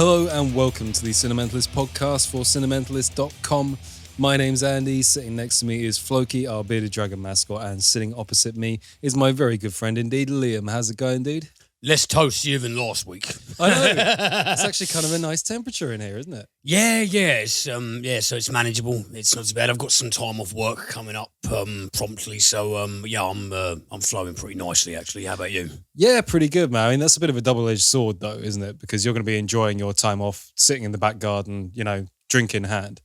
Hello and welcome to the Cinementalist podcast for cinementalist.com. My name's Andy. Sitting next to me is Floki, our bearded dragon mascot, and sitting opposite me is my very good friend indeed, Liam. How's it going, dude? Less toastier than last week. I know. It's actually kind of a nice temperature in here, isn't it? Yeah. So it's manageable. It's not too bad. I've got some time off work coming up promptly. So I'm flowing pretty nicely actually. How about you? Yeah, pretty good, man. I mean, that's a bit of a double-edged sword, though, isn't it? Because you're going to be enjoying your time off, sitting in the back garden, drink in hand.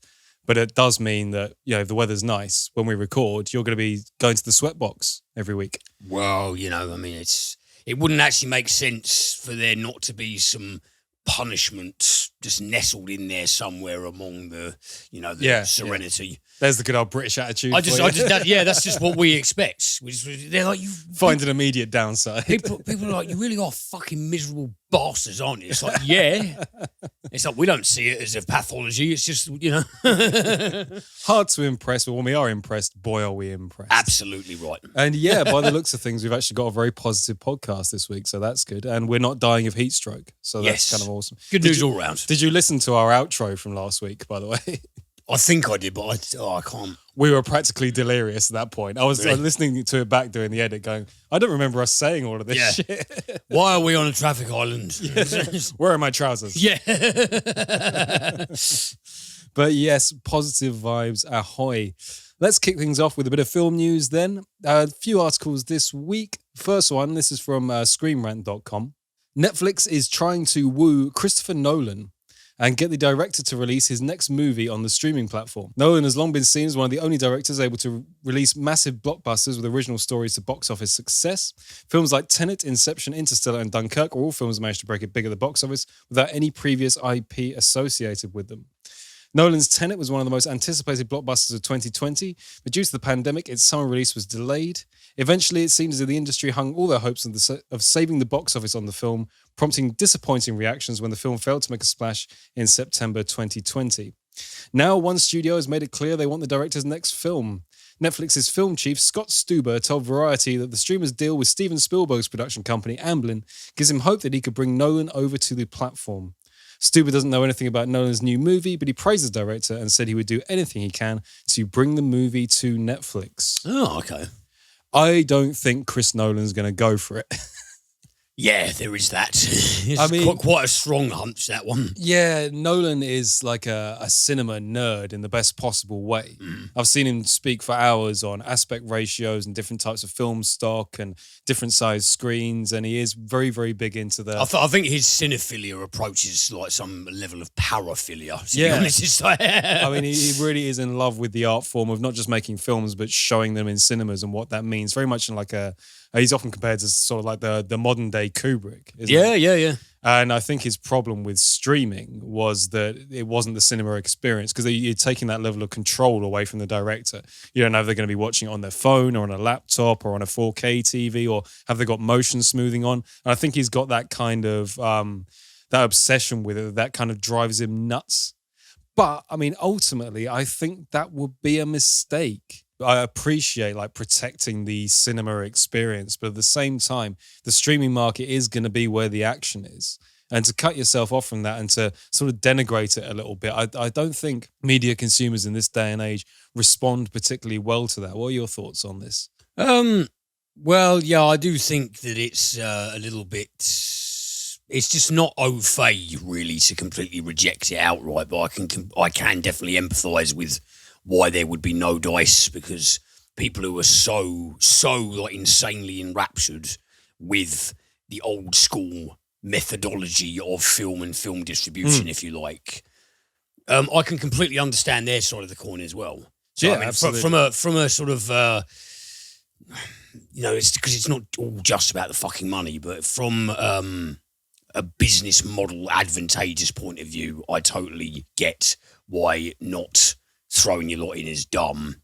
But it does mean that, if the weather's nice when we record, you're going to be going to the sweatbox every week. Well, it wouldn't actually make sense for there not to be some punishment just nestled in there somewhere among the serenity. Yeah. There's the good old British attitude. That's just what we expect. They're like, you find an immediate downside. People are like, you really are fucking miserable bastards, aren't you? It's like, yeah. It's like, we don't see it as a pathology. It's just, Hard to impress, but when we are impressed, boy, are we impressed. Absolutely right. And yeah, by the looks of things, we've actually got a very positive podcast this week, so that's good. And we're not dying of heat stroke, so that's kind of awesome. Good news all round. Did you listen to our outro from last week, by the way? I think I did, but I can't. We were practically delirious at that point. I was listening to it back doing the edit going, I don't remember us saying all of this shit. Why are we on a traffic island? Yeah. Where are my trousers? Yeah. But yes, positive vibes, ahoy. Let's kick things off with a bit of film news then. A few articles this week. First one, this is from ScreenRant.com. Netflix is trying to woo Christopher Nolan and get the director to release his next movie on the streaming platform. Nolan has long been seen as one of the only directors able to release massive blockbusters with original stories to box office success. Films like Tenet, Inception, Interstellar, and Dunkirk are all films that managed to break it big at the box office without any previous IP associated with them. Nolan's Tenet was one of the most anticipated blockbusters of 2020, but due to the pandemic, its summer release was delayed. Eventually, it seems as if the industry hung all their hopes of saving the box office on the film, prompting disappointing reactions when the film failed to make a splash in September 2020. Now, one studio has made it clear they want the director's next film. Netflix's film chief, Scott Stuber, told Variety that the streamer's deal with Steven Spielberg's production company, Amblin, gives him hope that he could bring Nolan over to the platform. Stuber doesn't know anything about Nolan's new movie, but he praised the director and said he would do anything he can to bring the movie to Netflix. Oh, okay. I don't think Chris Nolan's going to go for it. Yeah, there is that. It's quite a strong hunch, that one. Yeah, Nolan is like a cinema nerd in the best possible way. I've seen him speak for hours on aspect ratios and different types of film stock and different size screens, and he is very, very big into the... I think his cinephilia approaches like some level of paraphilia, to be honest. It's like... he really is in love with the art form of not just making films, but showing them in cinemas and what that means. Very much in like he's often compared to sort of like the modern day Kubrick. Yeah. And I think his problem with streaming was that it wasn't the cinema experience because you're taking that level of control away from the director. You don't know if they're going to be watching it on their phone or on a laptop or on a 4K TV or have they got motion smoothing on. And I think he's got that kind of, that obsession with it, that kind of drives him nuts. But, ultimately, I think that would be a mistake. I appreciate protecting the cinema experience, but at the same time, the streaming market is going to be where the action is. And to cut yourself off from that and to sort of denigrate it a little bit, I don't think media consumers in this day and age respond particularly well to that. What are your thoughts on this? Well, yeah, I do think that it's a little bit... It's just not au fait, really, to completely reject it outright, but I can definitely empathise with why there would be no dice, because people who are so insanely enraptured with the old school methodology of film and film distribution, if you like, I can completely understand their side of the coin as well. So, yeah, absolutely. From a sort of, it's because it's not all just about the fucking money, but from a business model advantageous point of view, I totally get why not throwing your lot in is dumb.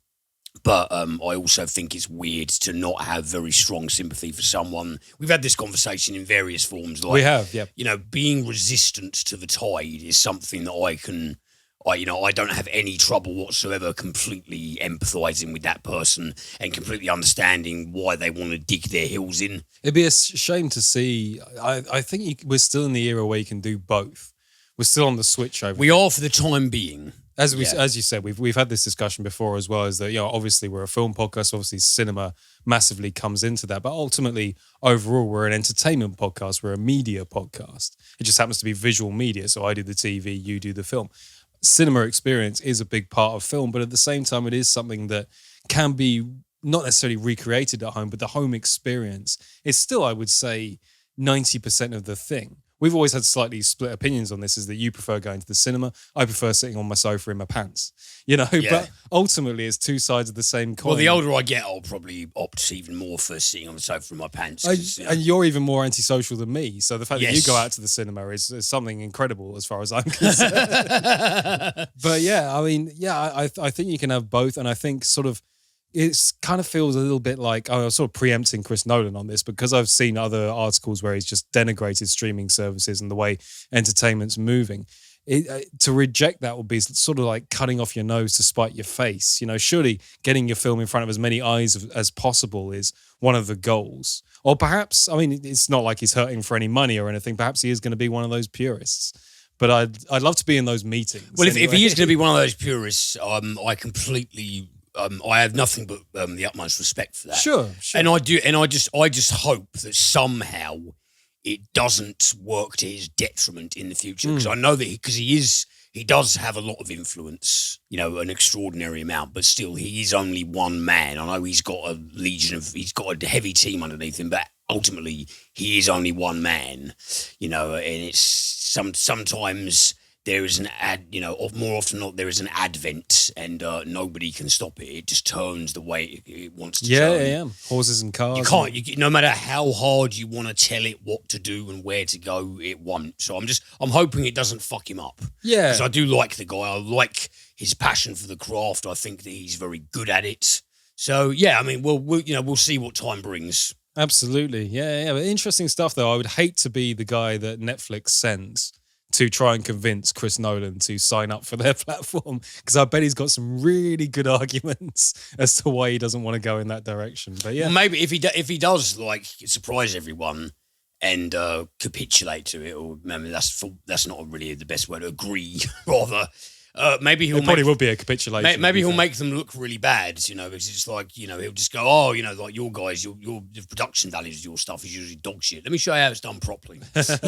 But I also think it's weird to not have very strong sympathy for someone. We've had this conversation in various forms. We have, yeah. Being resistant to the tide is something that I don't have any trouble whatsoever completely empathising with that person and completely understanding why they want to dig their heels in. It'd be a shame to see. I think we're still in the era where you can do both, We're still on the switch over. We are for the time being. As you said, we've had this discussion before as well, is that, obviously we're a film podcast, obviously cinema massively comes into that, but ultimately overall we're an entertainment podcast, we're a media podcast. It just happens to be visual media, so I do the TV, you do the film. Cinema experience is a big part of film, but at the same time it is something that can be not necessarily recreated at home, but the home experience is still, I would say, 90% of the thing. We've always had slightly split opinions on this, is that you prefer going to the cinema. I prefer sitting on my sofa in my pants, but ultimately it's two sides of the same coin. Well, the older I get, I'll probably opt even more for sitting on the sofa in my pants. And you're even more antisocial than me. So the fact that you go out to the cinema is something incredible as far as I'm concerned. But I think you can have both. And I think sort of, it kind of feels a little bit like, I was sort of preempting Chris Nolan on this, because I've seen other articles where he's just denigrated streaming services and the way entertainment's moving. To reject that would be sort of like cutting off your nose to spite your face. Surely getting your film in front of as many eyes as possible is one of the goals. Or perhaps, it's not like he's hurting for any money or anything. Perhaps he is going to be one of those purists. But I'd love to be in those meetings. Well, if he is going to be one of those purists, I completely... I have nothing but the utmost respect for that. Sure. And I just hope that somehow it doesn't work to his detriment in the future, because I know that he does have a lot of influence, an extraordinary amount, but still he is only one man. I know he's got he's got a heavy team underneath him, but ultimately he is only one man, and it's sometimes there is an more often than not, there is an advent, and nobody can stop it. It just turns the way it wants to turn. Yeah. Horses and cars. You can't, no matter how hard you want to tell it what to do and where to go, it won't. So I'm hoping it doesn't fuck him up. Yeah. Because I do like the guy. I like his passion for the craft. I think that he's very good at it. So, yeah, we'll see what time brings. Absolutely. Yeah. But interesting stuff, though. I would hate to be the guy that Netflix sends to try and convince Chris Nolan to sign up for their platform, because I bet he's got some really good arguments as to why he doesn't want to go in that direction. But yeah, well, maybe if he does like surprise everyone and capitulate to it, or that's not really the best way to agree. Rather, maybe he'll probably will be a capitulation. Maybe he'll make them look really bad, because it's like, he'll just go, like your guys, your the production values of your stuff is usually dog shit. Let me show you how it's done properly. Just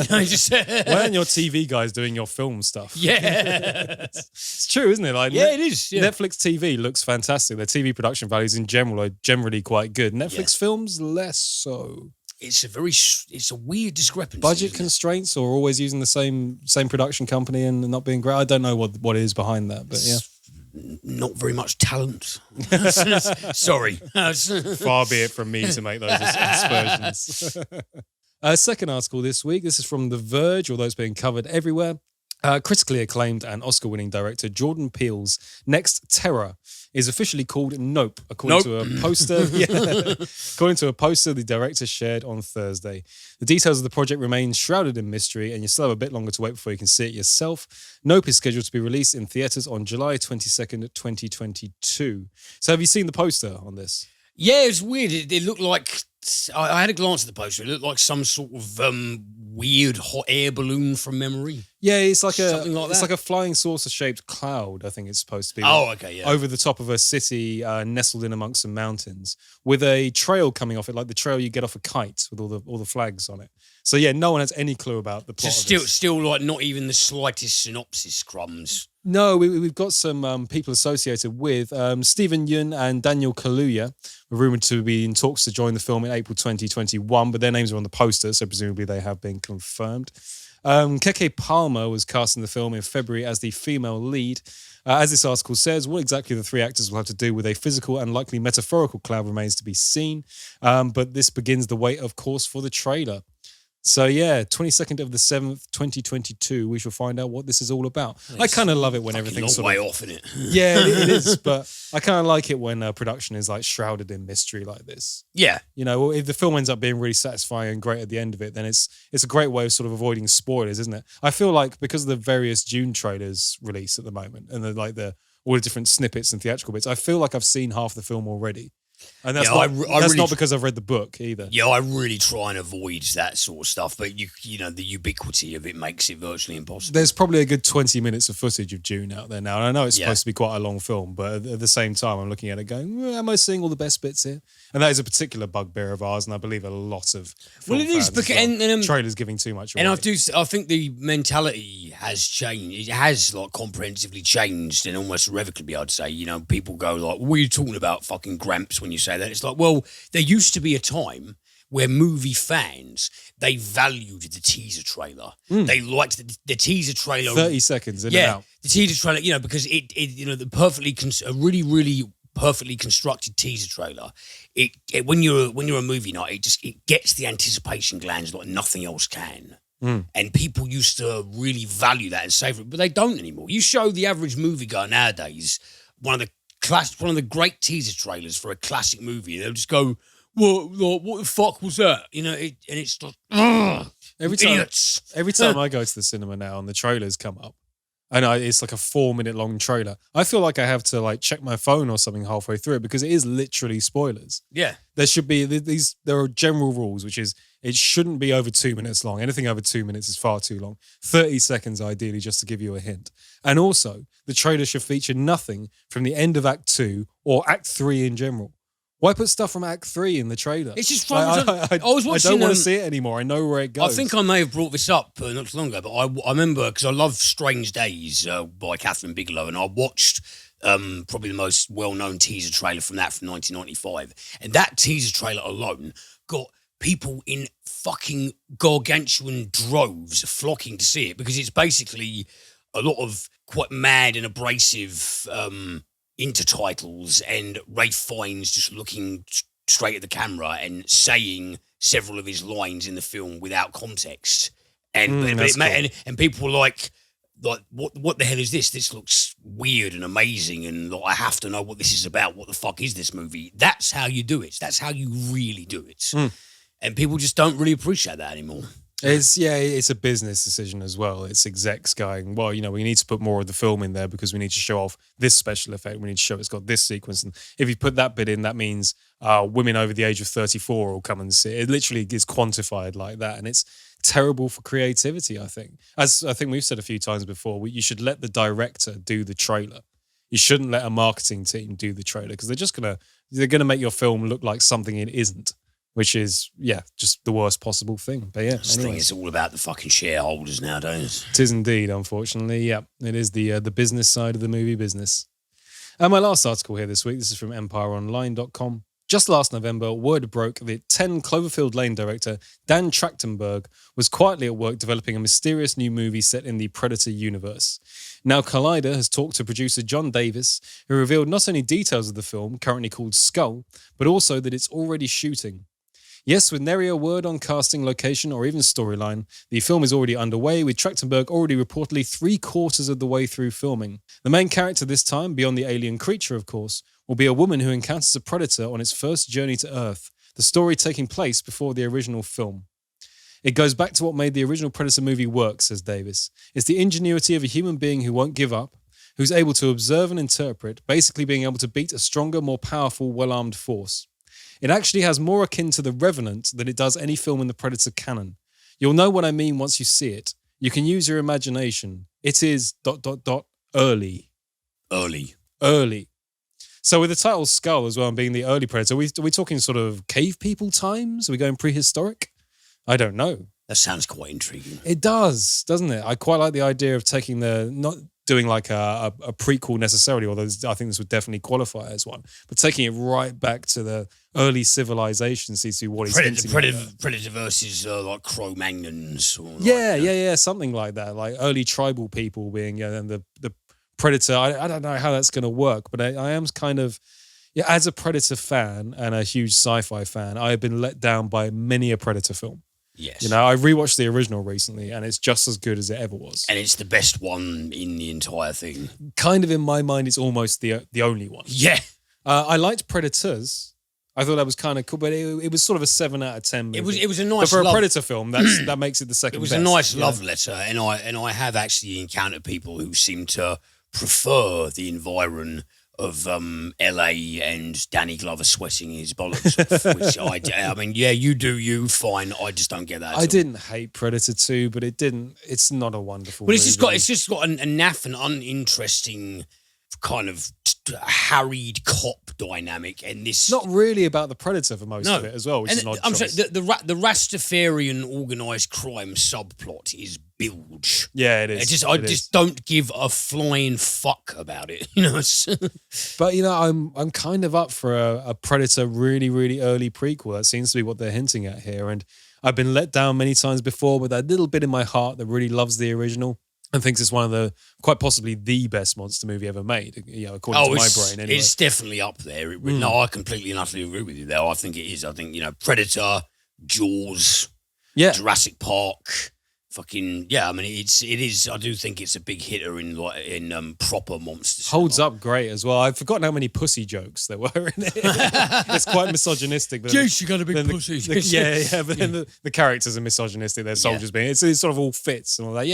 why aren't your TV guys doing your film stuff? Yeah, it's true, isn't it? Like, it is. Yeah. Netflix TV looks fantastic. Their TV production values in general are generally quite good. Netflix films less so. It's a weird discrepancy. Budget constraints, or always using the same production company and not being great. I don't know what is behind that, but not very much talent. Sorry. Far be it from me to make those aspersions. Second article this week. This is from The Verge, although it's being covered everywhere. Critically acclaimed and Oscar-winning director Jordan Peele's next terror is officially called Nope, according to a poster. According to a poster the director shared on Thursday. The details of the project remain shrouded in mystery, and you still have a bit longer to wait before you can see it yourself. Nope is scheduled to be released in theatres on July 22nd, 2022. So have you seen the poster on this? Yeah, it's weird. It looked like... I had a glance at the poster. It looked like some sort of weird hot air balloon from memory. Yeah, it's like a flying saucer-shaped cloud, I think it's supposed to be. Oh, okay, yeah. Over the top of a city nestled in amongst some mountains, with a trail coming off it, like the trail you get off a kite with all the flags on it. So yeah, no one has any clue about the plot. Still like not even the slightest synopsis crumbs. No, we've got some people associated with Stephen Yeun and Daniel Kaluuya were rumoured to be in talks to join the film in April 2021, but their names are on the poster, so presumably they have been confirmed. Keke Palmer was cast in the film in February as the female lead. As this article says, what exactly the three actors will have to do with a physical and likely metaphorical cloud remains to be seen, but this begins the wait, of course, for the trailer. So yeah, 22nd of the 7th, 2022, we shall find out what this is all about. I kind of love it when everything's sort of way off in it. Yeah, it is, but I kind of like it when production is like shrouded in mystery like this. Yeah. If the film ends up being really satisfying and great at the end of it, then it's a great way of sort of avoiding spoilers, isn't it? I feel like because of the various Dune trailers released at the moment and all the different snippets and theatrical bits, I feel like I've seen half the film already. And that's Yeah, that's not because I've read the book either. Yeah, I really try and avoid that sort of stuff, but the ubiquity of it makes it virtually impossible. There's probably a good 20 minutes of footage of Dune out there now. And I know it's supposed to be quite a long film, but at the same time, I'm looking at it going, well, am I seeing all the best bits here? And that is a particular bugbear of ours, and I believe a lot of film it is fans because and trailers giving too much away. And I think the mentality has changed. It has like comprehensively changed, and almost irrevocably, I'd say. You know, people go like, "What are you talking about, fucking Gramps?" When you say that, it's like, well, there used to be a time where movie fans, they valued the teaser trailer. They liked the teaser trailer. 30 seconds in and out. The teaser trailer, because the really perfectly constructed teaser trailer. When you're a movie night, it gets the anticipation glands like nothing else can. And people used to really value that and savor it, but they don't anymore. You show the average moviegoer nowadays one of the great teaser trailers for a classic movie, they'll just go, what the fuck was that? And it's like, every time I go to the cinema now and the trailers come up, and it's like a 4-minute long trailer, I feel like I have to like check my phone or something halfway through it because it is literally spoilers. Yeah. There should be there are general rules, which is it shouldn't be over 2 minutes long. Anything over 2 minutes is far too long. 30 seconds ideally, just to give you a hint. And also, the trailer should feature nothing from the end of Act 2 or Act 3 in general. Why put stuff from Act 3 in the trailer? It's just fun. I don't want to see it anymore. I know where it goes. I think I may have brought this up not too long ago, but I remember, because I love Strange Days by Catherine Bigelow, and I watched probably the most well-known teaser trailer from 1995. And that teaser trailer alone got people in fucking gargantuan droves flocking to see it, because it's basically a lot of quite mad and abrasive intertitles and Ralph Fiennes just looking straight at the camera and saying several of his lines in the film without context, and people were like what the hell is this? This looks weird and amazing, and like, I have to know what this is about. What the fuck is this movie? That's how you do it. That's how you really do it. And people just don't really appreciate that anymore. It's a business decision as well. It's execs going, well, we need to put more of the film in there because we need to show off this special effect. We need to show it's got this sequence. And if you put that bit in, that means women over the age of 34 will come and see it. It literally is quantified like that. And it's terrible for creativity, I think. As I think we've said a few times before, you should let the director do the trailer. You shouldn't let a marketing team do the trailer, because they're gonna make your film look like something it isn't. Which is, just the worst possible thing. But yeah, I think it's all about the fucking shareholders nowadays. It is indeed, unfortunately. Yeah, it is the business side of the movie business. And my last article here this week, this is from EmpireOnline.com. Just last November, word broke that 10 Cloverfield Lane director Dan Trachtenberg was quietly at work developing a mysterious new movie set in the Predator universe. Now, Collider has talked to producer John Davis, who revealed not only details of the film, currently called Skull, but also that it's already shooting. Yes, with nary a word on casting, location, or even storyline, the film is already underway, with Trachtenberg already reportedly 3/4 of the way through filming. The main character this time, beyond the alien creature of course, will be a woman who encounters a predator on its first journey to Earth, the story taking place before the original film. It goes back to what made the original Predator movie work, says Davis. It's the ingenuity of a human being who won't give up, who's able to observe and interpret, basically being able to beat a stronger, more powerful, well-armed force. It actually has more akin to The Revenant than it does any film in the Predator canon. You'll know what I mean once you see it. You can use your imagination. It is ... early. Early. So with the title Skull as well and being the early Predator, are we talking sort of cave people times? Are we going prehistoric? I don't know. That sounds quite intriguing. It does, doesn't it? I quite like the idea of taking not doing like a prequel necessarily, although I think this would definitely qualify as one, but taking it right back to the early civilization, see what he's hinting at. Predator versus like Cro-Magnons. Yeah, something like that, like early tribal people being, and the Predator. I don't know how that's going to work, but I am kind of, as a Predator fan and a huge sci-fi fan, I have been let down by many a Predator film. Yes. I rewatched the original recently and it's just as good as it ever was. And it's the best one in the entire thing. Kind of in my mind, it's almost the only one. Yeah. I liked Predators. I thought that was kind of cool, but it was sort of a 7 out of 10 movie. It was a nice. But for a Predator film, that makes it the second best. It was a nice love letter, and I have actually encountered people who seem to prefer the environ LA and Danny Glover sweating his bollocks off, which I mean, yeah, you do you, fine. I just don't get that. I didn't hate Predator 2, but it's not a wonderful But movie. it's just got a naff and uninteresting kind of harried cop dynamic, and this not really about the Predator for most No. of it as well, which and is an odd I'm choice. saying the Rastafarian organised crime subplot is bilge. Yeah, it is. I just don't give a flying fuck about it, you know. But I'm kind of up for a Predator really, really early prequel. That seems to be what they're hinting at here. And I've been let down many times before with that little bit in my heart that really loves the original and thinks it's one of the, quite possibly the best monster movie ever made, according to my brain anyway. It's definitely up there. No, I completely and utterly agree with you there. I think it is. I think, Predator, Jaws, Jurassic Park, fucking, I mean, it is. I do think it's a big hitter in proper monsters. Holds up great as well. I've forgotten how many pussy jokes there were in it. It's quite misogynistic. Jeez, you got a big pussy. But then the characters are misogynistic. They're soldiers being. It sort of all fits and all that.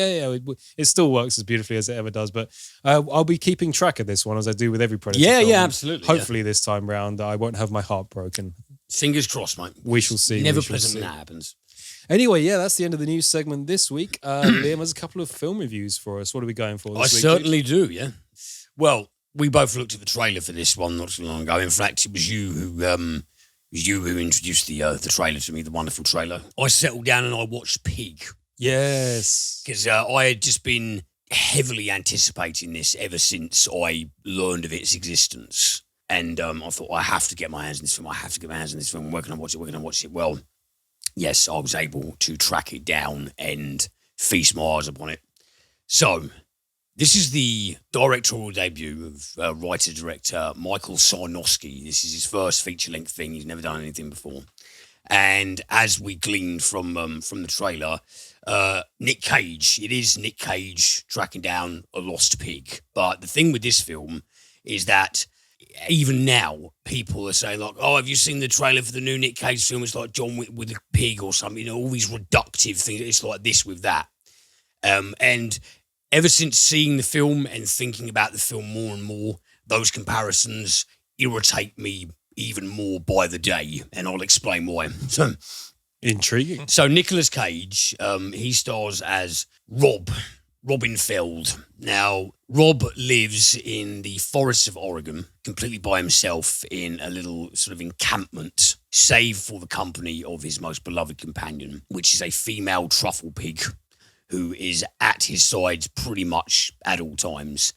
It still works as beautifully as it ever does. But I'll be keeping track of this one as I do with every Predator film. Absolutely. Hopefully this time round I won't have my heart broken. Fingers crossed, mate. We shall see. Never pleasant when that happens. Anyway, that's the end of the news segment this week. Liam has a couple of film reviews for us. What are we going for this week? I certainly do, yeah. Well, we both looked at the trailer for this one not so long ago. In fact, it was you who introduced the trailer to me, the wonderful trailer. I settled down and I watched Pig. Yes. Because I had just been heavily anticipating this ever since I learned of its existence. And I thought, I have to get my hands on this film. Where can I watch it? Well, yes, I was able to track it down and feast my eyes upon it. So, this is the directorial debut of writer-director Michael Sarnowski. This is his first feature-length thing. He's never done anything before. And as we gleaned from the trailer, Nic Cage. It is Nic Cage tracking down a lost pig. But the thing with this film is that even now, people are saying, like, oh, have you seen the trailer for the new Nic Cage film? It's like John Wick with a pig or something, all these reductive things. It's like this with that. And ever since seeing the film and thinking about the film more and more, those comparisons irritate me even more by the day, and I'll explain why. So, intriguing. So Nicolas Cage, he stars as Robin Feld. Now, Rob lives in the forests of Oregon, completely by himself in a little sort of encampment, save for the company of his most beloved companion, which is a female truffle pig who is at his side pretty much at all times.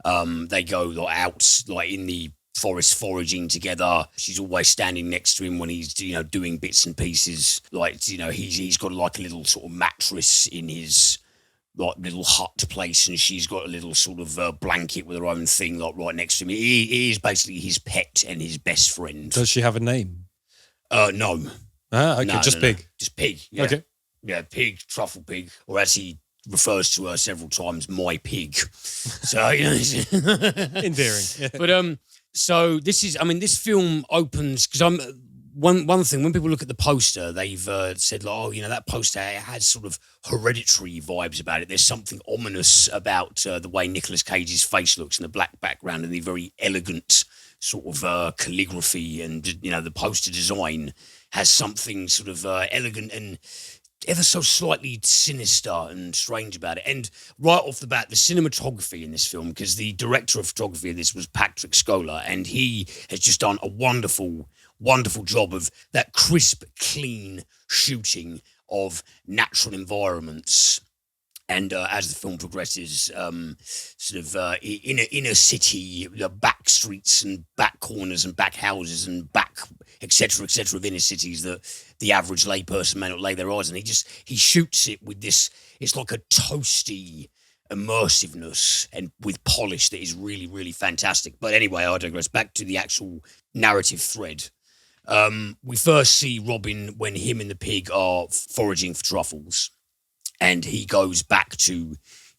They go out in the forest foraging together. She's always standing next to him when he's doing bits and pieces. He's got like a little sort of mattress in his little hut place, and she's got a little sort of blanket with her own thing right next to him. He is basically his pet and his best friend. Does she have a name? No. Okay, just Pig. No. Just Pig. Yeah. Okay. Yeah, Pig, truffle pig, or as he refers to her several times, my pig. So endearing. Yeah. But so this film opens because one thing, when people look at the poster, they've said, that poster has sort of hereditary vibes about it. There's something ominous about the way Nicolas Cage's face looks in the black background and the very elegant sort of calligraphy, and the poster design has something sort of elegant and ever so slightly sinister and strange about it. And right off the bat, the cinematography in this film, because the director of photography of this was Patrick Scola, and he has just done a wonderful job of that crisp, clean shooting of natural environments. And as the film progresses, inner city, the back streets and back corners and back houses and back, etc., of inner cities that the average layperson may not lay their eyes on. He shoots it with this, it's like a toasty immersiveness and with polish that is really, really fantastic. But anyway, I digress. Back to the actual narrative thread. We first see Robin when him and the pig are foraging for truffles, and he goes back to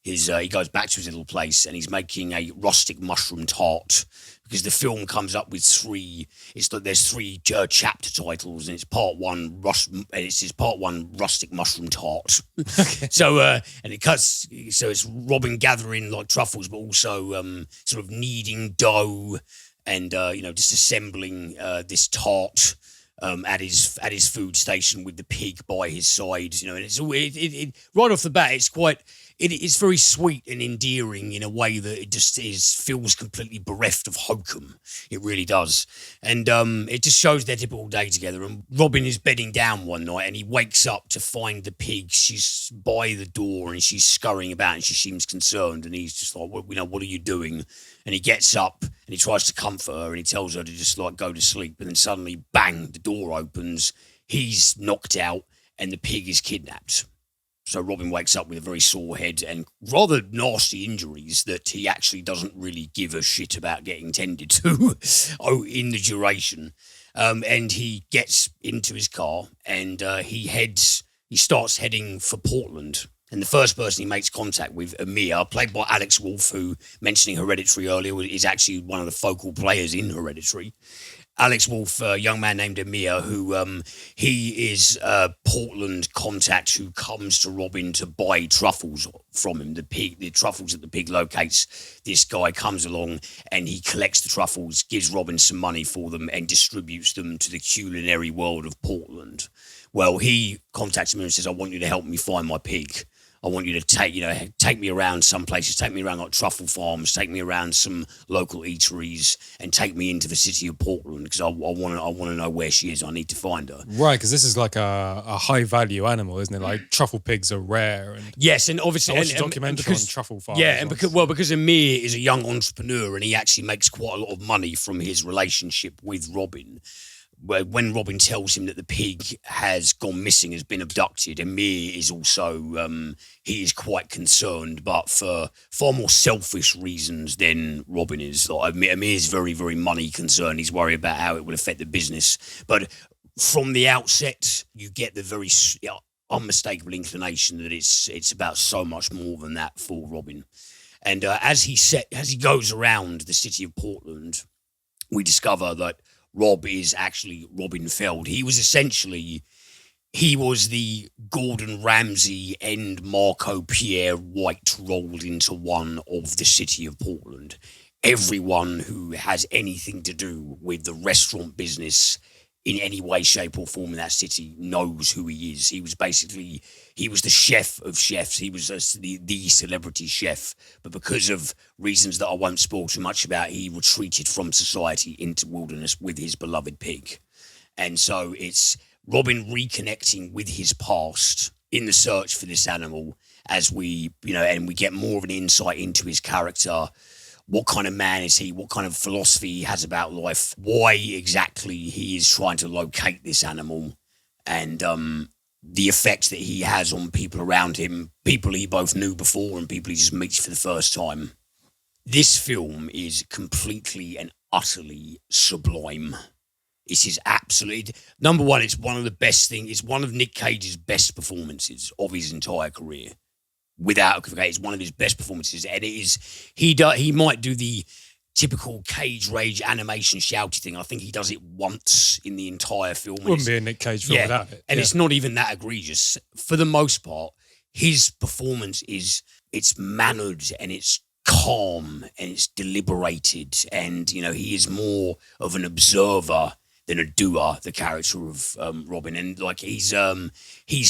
he goes back to his little place and he's making a rustic mushroom tart, because the film comes up with there's three chapter titles, and it's part one rustic mushroom tart. Okay. So and it cuts, so it's Robin gathering like truffles, but also sort of kneading dough and just assembling this tart at his food station with the pig by his side, and it's right off the bat it's very sweet and endearing in a way that it just feels completely bereft of hokum. It really does. And it just shows their typical day together. And Robin is bedding down one night and he wakes up to find the pig. She's by the door and she's scurrying about and she seems concerned. And he's just like, what are you doing? And he gets up and he tries to comfort her and he tells her to just like go to sleep. And then suddenly, bang, the door opens. He's knocked out and the pig is kidnapped. So Robin wakes up with a very sore head and rather nasty injuries that he actually doesn't really give a shit about getting tended to in the duration. And he gets into his car and he starts heading for Portland. And the first person he makes contact with, Amir, played by Alex Wolff, who, mentioning Hereditary earlier, is actually one of the focal players in Hereditary. Alex Wolff, a young man named Amir, who he is a Portland contact who comes to Robin to buy truffles from him. The truffles that the pig locates, this guy comes along and he collects the truffles, gives Robin some money for them and distributes them to the culinary world of Portland. Well, he contacts him and says, I want you to help me find my pig. I want you to take me around some places, take me around like truffle farms, take me around some local eateries, and take me into the city of Portland because I want to know where she is. I need to find her. Right, because this is like a high value animal, isn't it? Like truffle pigs are rare. And yes, and obviously, I watched a documentary on truffle farms. Yeah, and because Amir is a young entrepreneur and he actually makes quite a lot of money from his relationship with Robin. When Robin tells him that the pig has gone missing, has been abducted, Amir is also, he is quite concerned, but for far more selfish reasons than Robin is. Like, Amir is very, very money concerned. He's worried about how it will affect the business. But from the outset, you get the very unmistakable inclination that it's about so much more than that for Robin. And as he goes around the city of Portland, we discover that Rob is actually Robin Feld. He was the Gordon Ramsay and Marco Pierre White rolled into one of the city of Portland. Everyone who has anything to do with the restaurant business in any way, shape or form in that city knows who he is. He was the chef of chefs. He was the celebrity chef. But because of reasons that I won't spoil too much about, he retreated from society into wilderness with his beloved pig. And so it's Robin reconnecting with his past in the search for this animal as we get more of an insight into his character. What kind of man is he? What kind of philosophy he has about life? Why exactly he is trying to locate this animal, and the effect that he has on people around him, people he both knew before and people he just meets for the first time. This film is completely and utterly sublime. It is absolutely, number one, it's one of the best things. It's one of Nic Cage's best performances of his entire career. Without equivocation, it's one of his best performances, and it is. He might do the typical Cage rage animation shouty thing. I think he does it once in the entire film. Wouldn't be a Nic Cage film without it. And it's not even that egregious. For the most part, his performance it's mannered and it's calm and it's deliberated, and he is more of an observer than a doer, the character of Robin. And like he's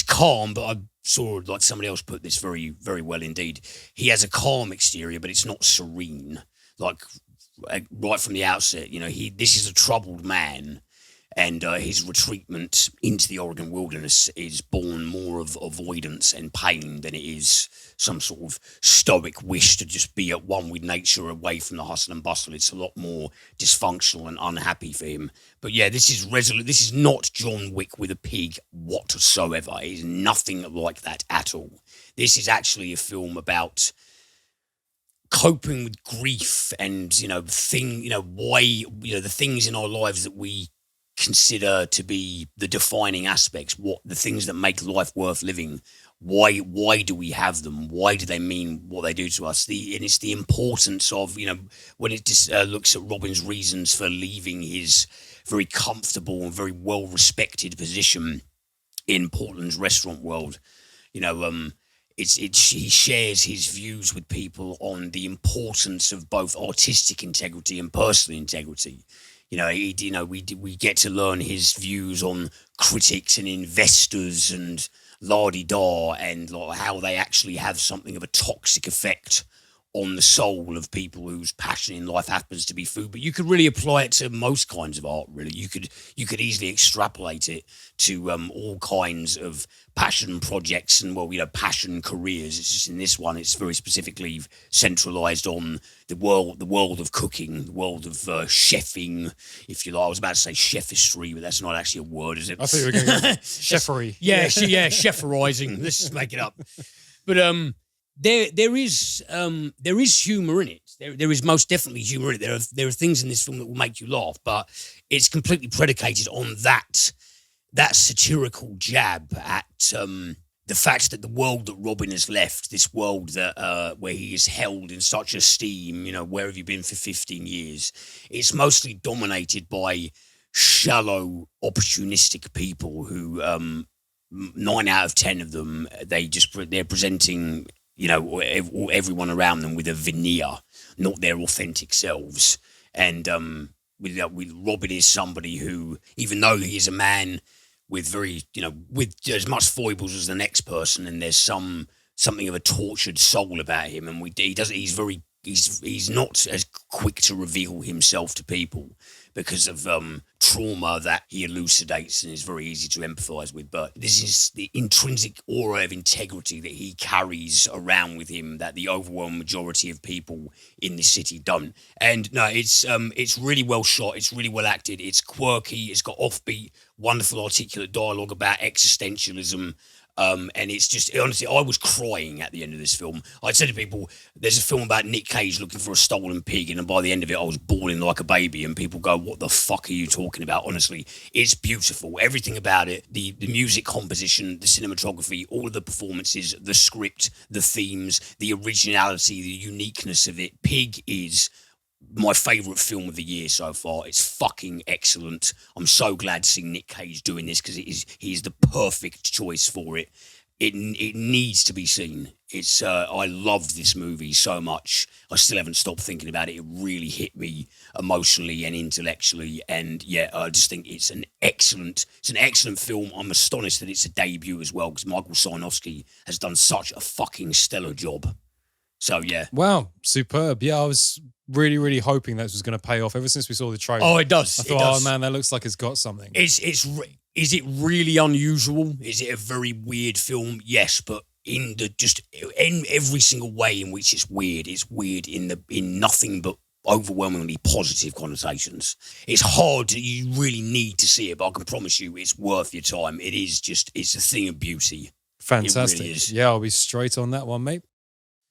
calm, but I saw like somebody else put this very, very well indeed. He has a calm exterior, but it's not serene. Like right from the outset, this is a troubled man, and his retreatment into the Oregon wilderness is born more of avoidance and pain than it is some sort of stoic wish to just be at one with nature, away from the hustle and bustle. It's a lot more dysfunctional and unhappy for him. But yeah, this is resolute. This is not John Wick with a pig whatsoever. It is nothing like that at all. This is actually a film about coping with grief and, the things in our lives that we consider to be the defining aspects, what the things that make life worth living. why do we have them? Why do they mean what they do to us? And it's the importance of, when it just looks at Robin's reasons for leaving his very comfortable and very well-respected position in Portland's restaurant world. He shares his views with people on the importance of both artistic integrity and personal integrity. We get to learn his views on critics and investors and la-di-da, and how they actually have something of a toxic effect on the soul of people whose passion in life happens to be food. But you could really apply it to most kinds of art, really. You could easily extrapolate it to all kinds of passion projects and, passion careers. It's just in this one, it's very specifically centralized on the world of cooking, the world of chefing, if you like. I was about to say chefistry, but that's not actually a word, is it? I thought you were going to go chefery. Yeah, cheferizing. Let's just make it up. But there is humor in it. There is most definitely humor in it. There are things in this film that will make you laugh, but it's completely predicated on that satirical jab at the fact that the world that Robin has left, this world that where he is held in such esteem, where have you been for 15 years? It's mostly dominated by shallow, opportunistic people who 9 out of 10 of them, they're presenting everyone around them with a veneer, not their authentic selves. And with Robin is somebody who, even though he is a man with with as much foibles as the next person, and there's something of a tortured soul about him, and he's not as quick to reveal himself to people because of trauma that he elucidates and is very easy to empathize with. But this is the intrinsic aura of integrity that he carries around with him that the overwhelming majority of people in this city don't. And no, it's really well shot. It's really well acted. It's quirky. It's got offbeat, wonderful, articulate dialogue about existentialism. And it's just, honestly, I was crying at the end of this film. I'd said to people, there's a film about Nic Cage looking for a stolen pig, and by the end of it, I was bawling like a baby, and people go, what the fuck are you talking about? Honestly, it's beautiful. Everything about it, the music composition, the cinematography, all of the performances, the script, the themes, the originality, the uniqueness of it. Pig is my favourite film of the year so far. It's fucking excellent. I'm so glad to see Nic Cage doing this because he's the perfect choice for it. It needs to be seen. It's I loved this movie so much. I still haven't stopped thinking about it. It really hit me emotionally and intellectually. And yeah, I just think it's an excellent film. I'm astonished that it's a debut as well, because Michael Sarnowski has done such a fucking stellar job. So yeah. Wow, superb. Yeah, I was really, really hoping that was going to pay off ever since we saw the trailer. Oh, it does. I thought, oh man, that looks like it's got something. Is it really unusual? Is it a very weird film? Yes, but in every single way in which it's weird in nothing but overwhelmingly positive connotations. It's hard. You really need to see it, but I can promise you it's worth your time. It's a thing of beauty. Fantastic. It really is. Yeah, I'll be straight on that one, mate.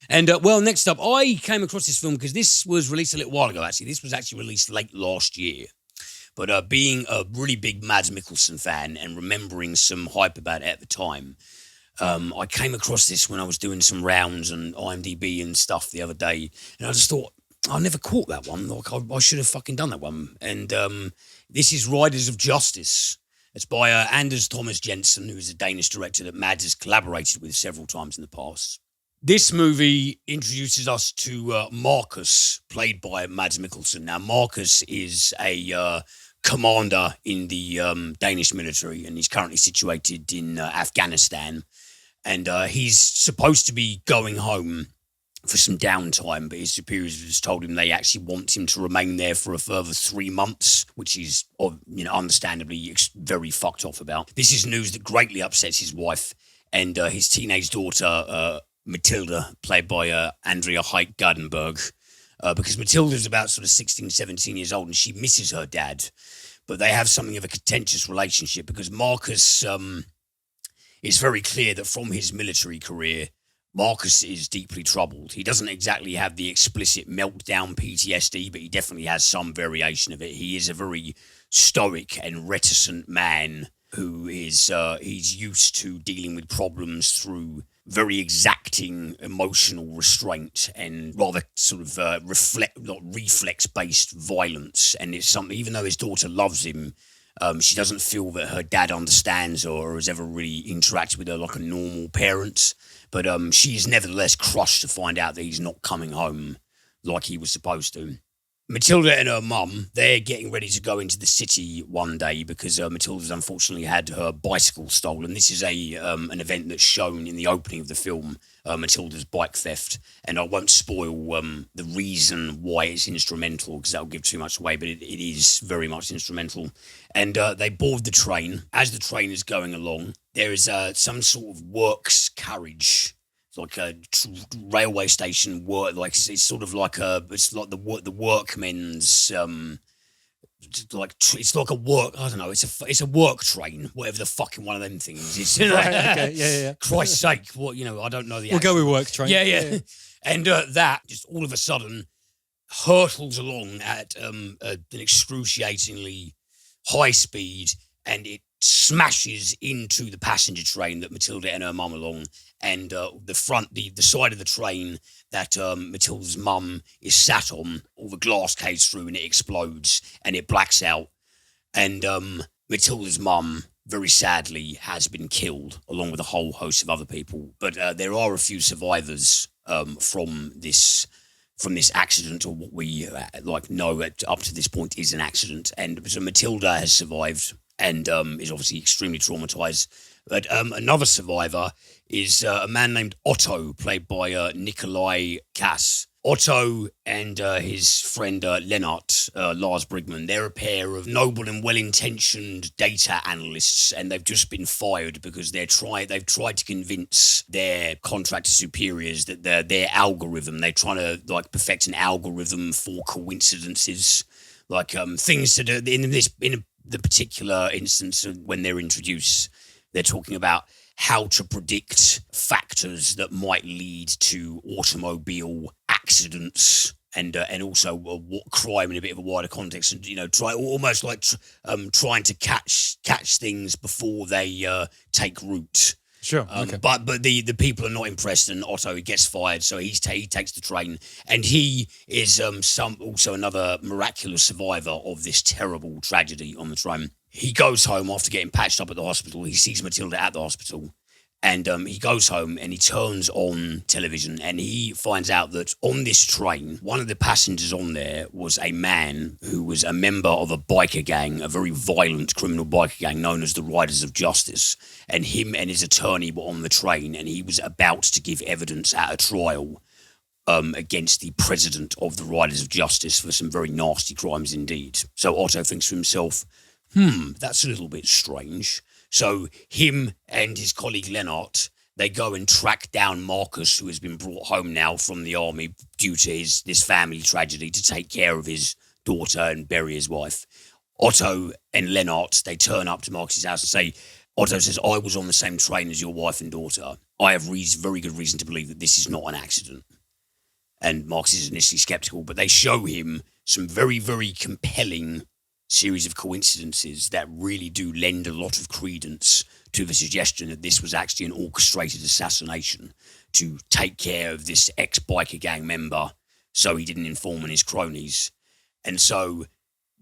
And, next up, I came across this film because this was released a little while ago, actually. This was actually released late last year. But being a really big Mads Mikkelsen fan and remembering some hype about it at the time, I came across this when I was doing some rounds on IMDb and stuff the other day. And I just thought, I never caught that one. Like, I should have fucking done that one. And this is Riders of Justice. It's by Anders Thomas Jensen, who is a Danish director that Mads has collaborated with several times in the past. This movie introduces us to Marcus, played by Mads Mikkelsen. Now, Marcus is a commander in the Danish military, and he's currently situated in Afghanistan. And he's supposed to be going home for some downtime, but his superiors has told him they actually want him to remain there for a further 3 months, which he's understandably very fucked off about. This is news that greatly upsets his wife and his teenage daughter, Matilda, played by Andrea Height Gardenberg, because Matilda's about sort of 16, 17 years old, and she misses her dad. But they have something of a contentious relationship because Marcus, it's very clear that from his military career, Marcus is deeply troubled. He doesn't exactly have the explicit meltdown PTSD, but he definitely has some variation of it. He is a very stoic and reticent man who is he's used to dealing with problems through very exacting emotional restraint and rather sort of reflex-based violence. And it's something, even though his daughter loves him, she doesn't feel that her dad understands her or has ever really interacted with her like a normal parent. But she is nevertheless crushed to find out that he's not coming home like he was supposed to. Matilda and her mum, they're getting ready to go into the city one day because Matilda's unfortunately had her bicycle stolen. This is an event that's shown in the opening of the film, Matilda's bike theft. And I won't spoil the reason why it's instrumental because that'll give too much away, but it is very much instrumental. And they board the train. As the train is going along, there is some sort of works carriage, like a railway station work, like it's sort of like the workmen's it's like a work, I don't know, it's a work train, whatever the fucking one of them things is. Right, okay, yeah. Christ's sake, what, I don't know the We'll go with work train. Yeah. And that just all of a sudden hurtles along at an excruciatingly high speed, and it smashes into the passenger train that Matilda and her mum are on, and the side of the train that Matilda's mum is sat on, all the glass goes through and it explodes and it blacks out, and Matilda's mum very sadly has been killed along with a whole host of other people. But there are a few survivors from this accident, or what we know up to this point is an accident, and so Matilda has survived and is obviously extremely traumatized. But another survivor is a man named Otto, played by Nikolai Cass. Otto and his friend Lennart, Lars Brigman, they're a pair of noble and well-intentioned data analysts, and they've just been fired because they've tried to convince their contractor superiors that their algorithm, they're trying to perfect an algorithm for coincidences, things to do in the particular instance when they're introduced. They're talking about how to predict factors that might lead to automobile accidents and also what crime in a bit of a wider context, and trying to catch things before they take root. Sure. Okay. But the people are not impressed, and Otto gets fired, so he takes the train, and he is also another miraculous survivor of this terrible tragedy on the train. He goes home after getting patched up at the hospital. He sees Matilda at the hospital, and he goes home and he turns on television and he finds out that on this train, one of the passengers on there was a man who was a member of a biker gang, a very violent criminal biker gang known as the Riders of Justice. And him and his attorney were on the train, and he was about to give evidence at a trial against the president of the Riders of Justice for some very nasty crimes indeed. So Otto thinks to himself, that's a little bit strange. So him and his colleague Lennart, they go and track down Marcus, who has been brought home now from the army due to this family tragedy, to take care of his daughter and bury his wife. Otto and Lennart, they turn up to Marcus's house and say, Otto says, I was on the same train as your wife and daughter. I have very good reason to believe that this is not an accident. And Marcus is initially skeptical, but they show him some very, very compelling series of coincidences that really do lend a lot of credence to the suggestion that this was actually an orchestrated assassination to take care of this ex-biker gang member so he didn't inform on his cronies. And so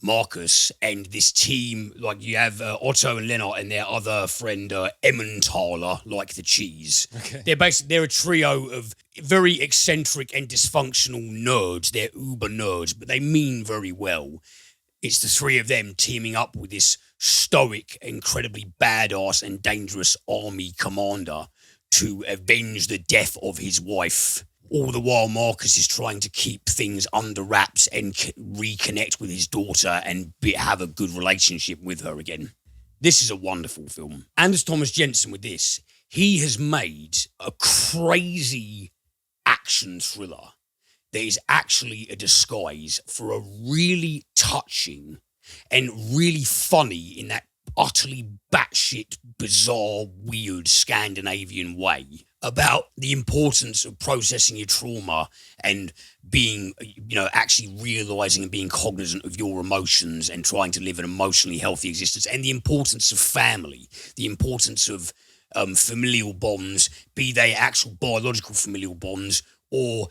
Marcus and this team, you have Otto and Lennart and their other friend Emmentaler, like the cheese. Okay. They're a trio of very eccentric and dysfunctional nerds. They're uber nerds, but they mean very well. It's the three of them teaming up with this stoic, incredibly badass and dangerous army commander to avenge the death of his wife. All the while, Marcus is trying to keep things under wraps and reconnect with his daughter and have a good relationship with her again. This is a wonderful film. Anders Thomas Jensen with this, he has made a crazy action thriller that is actually a disguise for a really touching and really funny, in that utterly batshit, bizarre, weird Scandinavian way, about the importance of processing your trauma and being, actually realizing and being cognizant of your emotions and trying to live an emotionally healthy existence, and the importance of family, the importance of familial bonds, be they actual biological familial bonds or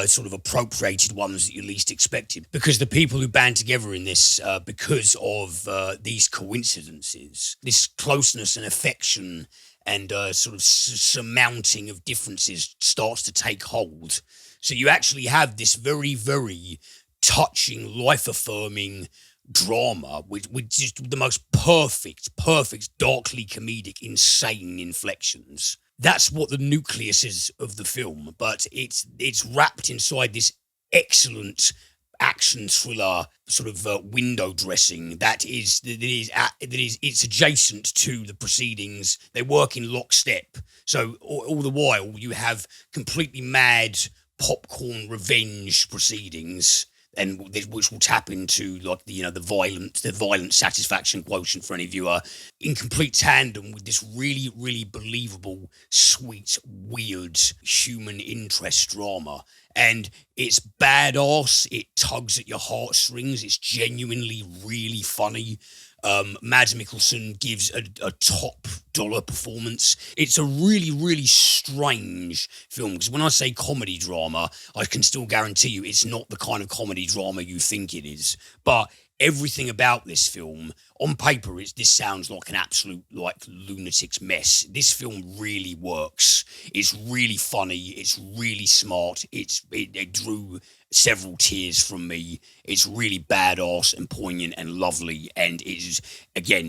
sort of appropriated ones that you least expected. Because the people who band together in this, because of these coincidences, this closeness and affection and sort of surmounting of differences starts to take hold. So you actually have this very, very touching, life-affirming drama with just the most perfect, darkly comedic, insane inflections. That's what the nucleus is of the film, but it's wrapped inside this excellent action thriller sort of window dressing it's adjacent to the proceedings. They work in lockstep. So all the while you have completely mad popcorn revenge proceedings, and which will tap into like the violent satisfaction quotient for any viewer, in complete tandem with this really, really believable, sweet, weird human interest drama. And it's badass. It tugs at your heartstrings. It's genuinely really funny. Mads Mikkelsen gives a top dollar performance. It's a really, really strange film, because when I say comedy drama, I can still guarantee you it's not the kind of comedy drama you think it is. But everything about this film, on paper, this sounds like an absolute lunatic's mess. This film really works. It's really funny. It's really smart. It drew several tears from me. It's really badass and poignant and lovely, and it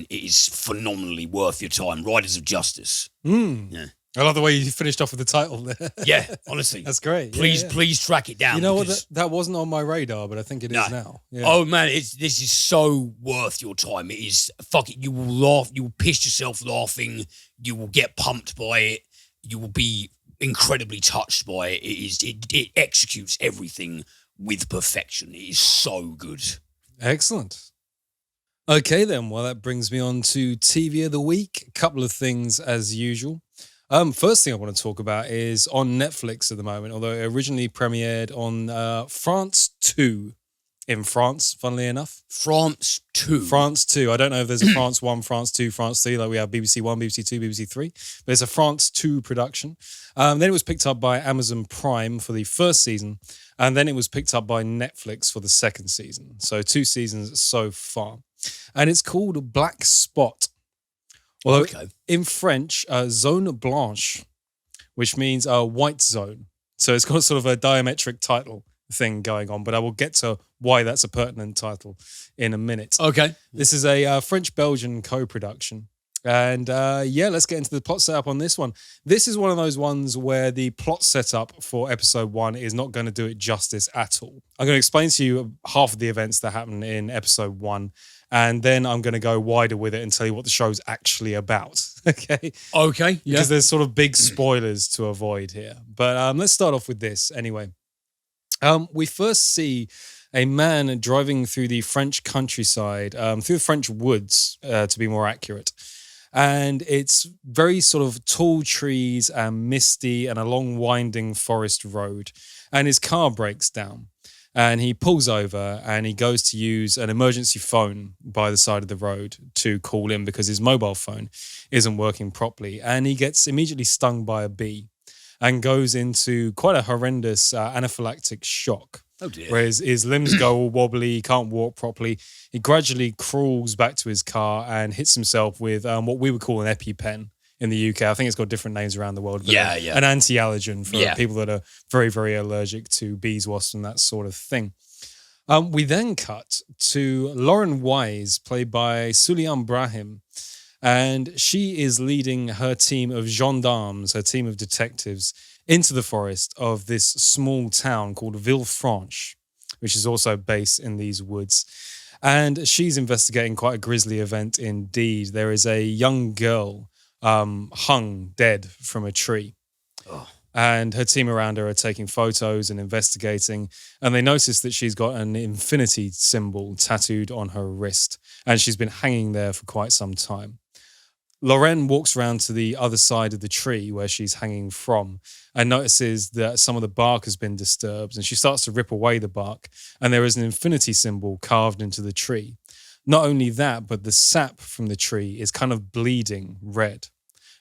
is phenomenally worth your time. Riders of Justice. Yeah. I love the way you finished off with the title there. Yeah, honestly. That's great. Please track it down. You know what? That wasn't on my radar, but I think it is now. Yeah. Oh, man, this is so worth your time. It is, you will laugh. You will piss yourself laughing. You will get pumped by it. You will be incredibly touched by it. It executes everything with perfection. It is so good. Excellent. Okay, then. Well, that brings me on to TV of the week. A couple of things as usual. First thing I want to talk about is on Netflix at the moment, although it originally premiered on France 2 in France, funnily enough. France 2? France 2. I don't know if there's a France 1, France 2, France 3, like we have BBC 1, BBC 2, BBC 3, but it's a France 2 production. Then it was picked up by Amazon Prime for the first season, and then it was picked up by Netflix for the second season. So 2 seasons so far. And it's called Black Spot. Although in French, Zone Blanche, which means white zone. So it's got sort of a diametric title thing going on, but I will get to why that's a pertinent title in a minute. Okay. This is a French-Belgian co-production. And let's get into the plot setup on this one. This is one of those ones where the plot setup for episode 1 is not going to do it justice at all. I'm going to explain to you half of the events that happen in episode 1, and then I'm going to go wider with it and tell you what the show's actually about. Okay? Okay, yeah. Because there's sort of big spoilers to avoid here. But let's start off with this anyway. We first see a man driving through the French countryside, through the French woods, to be more accurate. And it's very sort of tall trees and misty and a long winding forest road. And his car breaks down. And he pulls over and he goes to use an emergency phone by the side of the road to call in because his mobile phone isn't working properly. And he gets immediately stung by a bee and goes into quite a horrendous anaphylactic shock. Oh dear. Where his limbs go all wobbly, he can't walk properly. He gradually crawls back to his car and hits himself with what we would call an EpiPen in the UK. I think it's got different names around the world. But an anti-allergen for people that are very, very allergic to bees, wasps, and that sort of thing. We then cut to Lauren Wise, played by Suliam Brahim, and she is leading her team of gendarmes, her team of detectives, into the forest of this small town called Villefranche, which is also based in these woods. And she's investigating quite a grisly event indeed. There is a young girl hung dead from a tree. Oh. And her team around her are taking photos and investigating. And they notice that she's got an infinity symbol tattooed on her wrist. And she's been hanging there for quite some time. Lorraine walks around to the other side of the tree where she's hanging from and notices that some of the bark has been disturbed, and she starts to rip away the bark, and there is an infinity symbol carved into the tree. Not only that, but the sap from the tree is kind of bleeding red.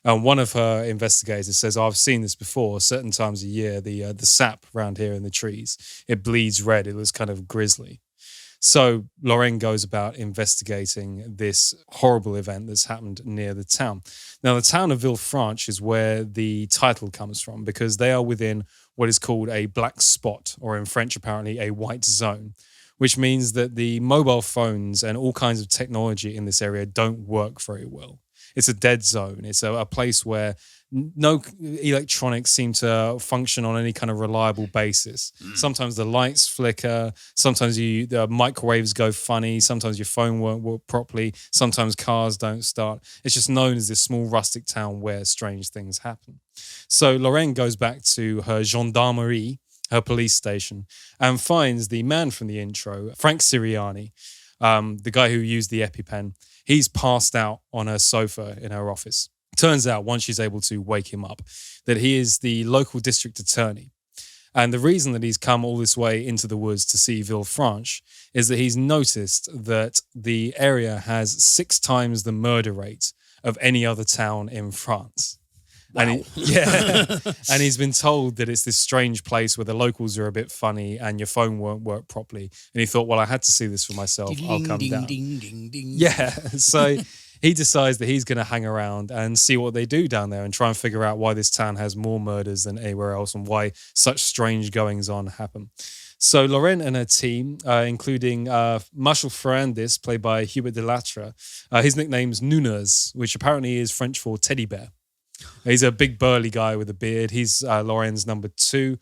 And one of her investigators says, I've seen this before, certain times a year, the sap around here in the trees, it bleeds red. It looks kind of grisly. So Lorraine goes about investigating this horrible event that's happened near the town. Now, the town of Villefranche is where the title comes from, because they are within what is called a black spot, or in French, apparently, a white zone, which means that the mobile phones and all kinds of technology in this area don't work very well. It's a dead zone. It's a place where no electronics seem to function on any kind of reliable basis. Sometimes the lights flicker. Sometimes the microwaves go funny. Sometimes your phone won't work properly. Sometimes cars don't start. It's just known as this small rustic town where strange things happen. So Lorraine goes back to her gendarmerie, her police station, and finds the man from the intro, Frank Siriani, the guy who used the EpiPen. He's passed out on her sofa in her office. Turns out, once she's able to wake him up, that he is the local district attorney. And the reason that he's come all this way into the woods to see Villefranche is that he's noticed that the area has 6 times the murder rate of any other town in France. Wow. And and he's been told that it's this strange place where the locals are a bit funny and your phone won't work properly. And he thought, well, I had to see this for myself. I'll come down. Yeah, so he decides that he's going to hang around and see what they do down there and try and figure out why this town has more murders than anywhere else and why such strange goings on happen. So Lorraine and her team, including Marshal Ferrandis, played by Hubert Delattre, his nickname's Nunes, which apparently is French for teddy bear. He's a big burly guy with a beard. He's Lorraine's number 2.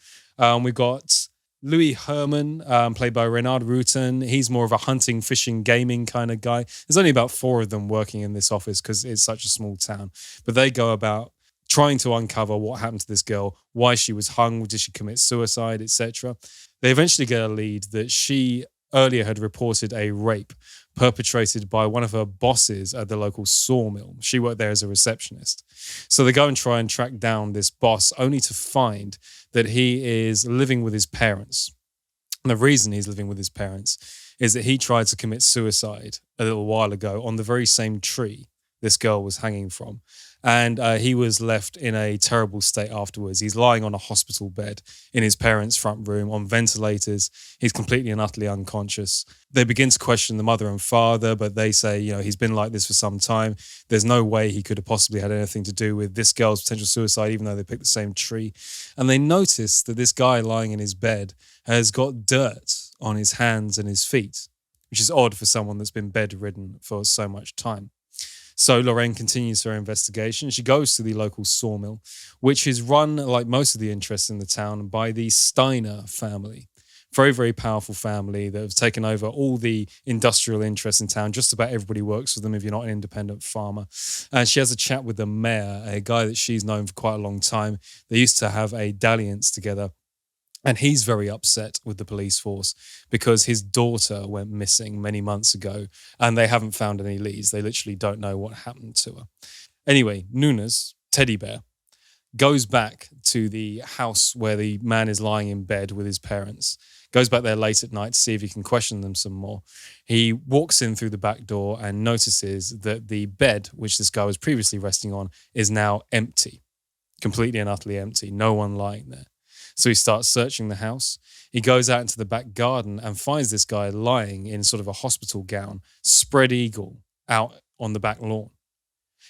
We've got Louis Hermann, played by Renard Rutten. He's more of a hunting, fishing, gaming kind of guy. There's only about 4 of them working in this office because it's such a small town. But they go about trying to uncover what happened to this girl, why she was hung, did she commit suicide, etc. They eventually get a lead that she earlier had reported a rape perpetrated by one of her bosses at the local sawmill. She worked there as a receptionist. So they go and try and track down this boss, only to find that he is living with his parents. And the reason he's living with his parents is that he tried to commit suicide a little while ago on the very same tree this girl was hanging from. And he was left in a terrible state afterwards. He's lying on a hospital bed in his parents' front room on ventilators. He's completely and utterly unconscious. They begin to question the mother and father, but they say, he's been like this for some time. There's no way he could have possibly had anything to do with this girl's potential suicide, even though they picked the same tree. And they notice that this guy lying in his bed has got dirt on his hands and his feet, which is odd for someone that's been bedridden for so much time. So Lorraine continues her investigation. She goes to the local sawmill, which is run, like most of the interests in the town, by the Steiner family. Very, very powerful family that have taken over all the industrial interests in town. Just about everybody works for them if you're not an independent farmer. And she has a chat with the mayor, a guy that she's known for quite a long time. They used to have a dalliance together. And he's very upset with the police force because his daughter went missing many months ago and they haven't found any leads. They literally don't know what happened to her. Anyway, Nunes, teddy bear, goes back to the house where the man is lying in bed with his parents, goes back there late at night to see if he can question them some more. He walks in through the back door and notices that the bed, which this guy was previously resting on, is now empty, completely and utterly empty, no one lying there. So he starts searching the house. He goes out into the back garden and finds this guy lying in sort of a hospital gown, spread eagle, out on the back lawn.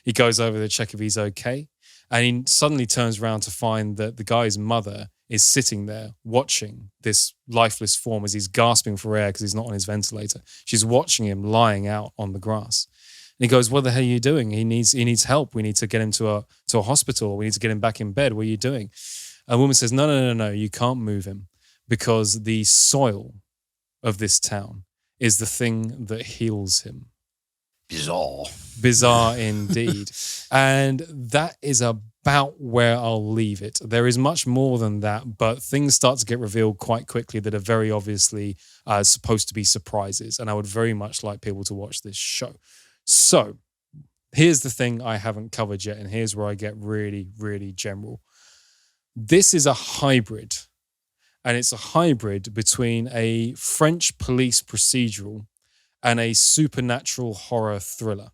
He goes over to check if he's okay. And he suddenly turns around to find that the guy's mother is sitting there watching this lifeless form as he's gasping for air because he's not on his ventilator. She's watching him lying out on the grass. And he goes, what the hell are you doing? He needs help. We need to get him to a hospital. We need to get him back in bed. What are you doing? A woman says, no, you can't move him because the soil of this town is the thing that heals him. Bizarre indeed. And that is about where I'll leave it. There is much more than that, but things start to get revealed quite quickly that are very obviously supposed to be surprises. And I would very much like people to watch this show. So Here's the thing I haven't covered yet, and here's where I get really, really general. This is a hybrid, and it's a hybrid between a French police procedural and a supernatural horror thriller.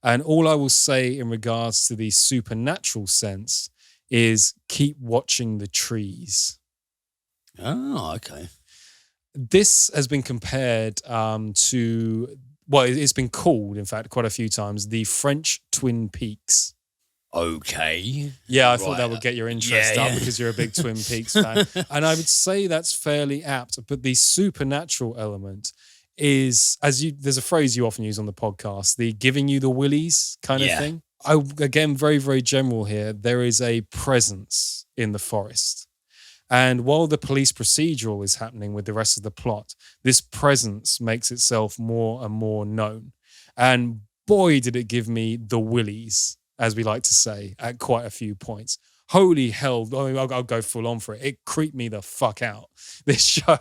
And all I will say in regards to the supernatural sense is keep watching the trees. Oh, okay. This has been compared to, well, it's been called, in fact, quite a few times, the French Twin Peaks. Okay. Yeah, I thought that would get your interest up because you're a big Twin Peaks fan. And I would say that's fairly apt. But the supernatural element is, there's a phrase you often use on the podcast, the giving you the willies kind of thing. Again, very, very general here. There is a presence in the forest. And while the police procedural is happening with the rest of the plot, this presence makes itself more and more known. And boy, did it give me the willies, as we like to say, at quite a few points. Holy hell, I'll go full on for it. It creeped me the fuck out, this show.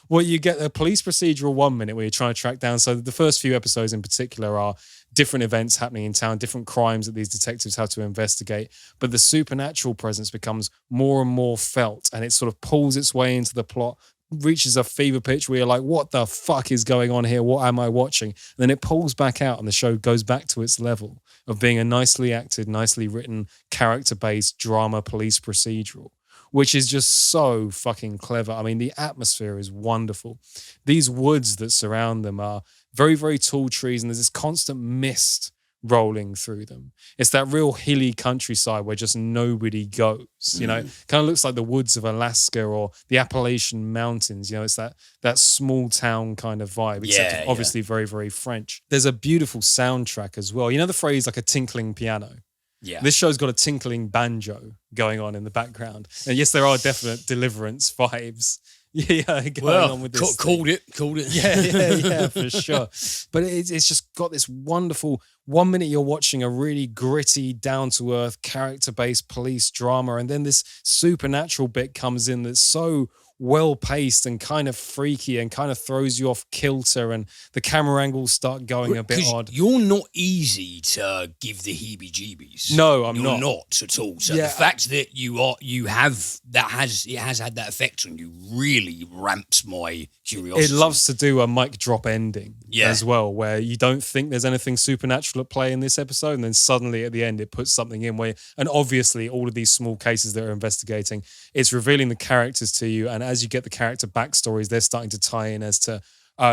Well, you get a police procedural 1 minute where you're trying to track down. So the first few episodes in particular are different events happening in town, different crimes that these detectives have to investigate. But the supernatural presence becomes more and more felt, and it sort of pulls its way into the plot, reaches a fever pitch where you're like, what the fuck is going on here? What am I watching? And then it pulls back out and the show goes back to its level of being a nicely acted, nicely written, character-based drama police procedural, which is just so fucking clever. I mean, the atmosphere is wonderful. These woods that surround them are very, very tall trees, and there's this constant mist rolling through them. It's that real hilly countryside where just nobody goes, you know. Kind of looks like the woods of Alaska or the Appalachian Mountains, you know. It's that small town kind of vibe, except obviously very, very French. There's a beautiful soundtrack as well. You know the phrase like a tinkling piano? Yeah. This show's got a tinkling banjo going on in the background. And yes, there are definite Deliverance vibes. Going on with this. Called it. Yeah, for sure. But it's just got this wonderful 1 minute you're watching a really gritty, down-to-earth, character-based police drama, and then this supernatural bit comes in that's so well-paced and kind of freaky and kind of throws you off kilter, and the camera angles start going a bit odd. You're not easy to give the heebie-jeebies. No, I'm You're not. not at all. So the fact that it has had that effect on you really ramps my curiosity. It loves to do a mic drop ending as well, where you don't think there's anything supernatural at play in this episode, and then suddenly at the end it puts something in where, and obviously all of these small cases that are investigating, it's revealing the characters to you, and as you get the character backstories, they're starting to tie in as to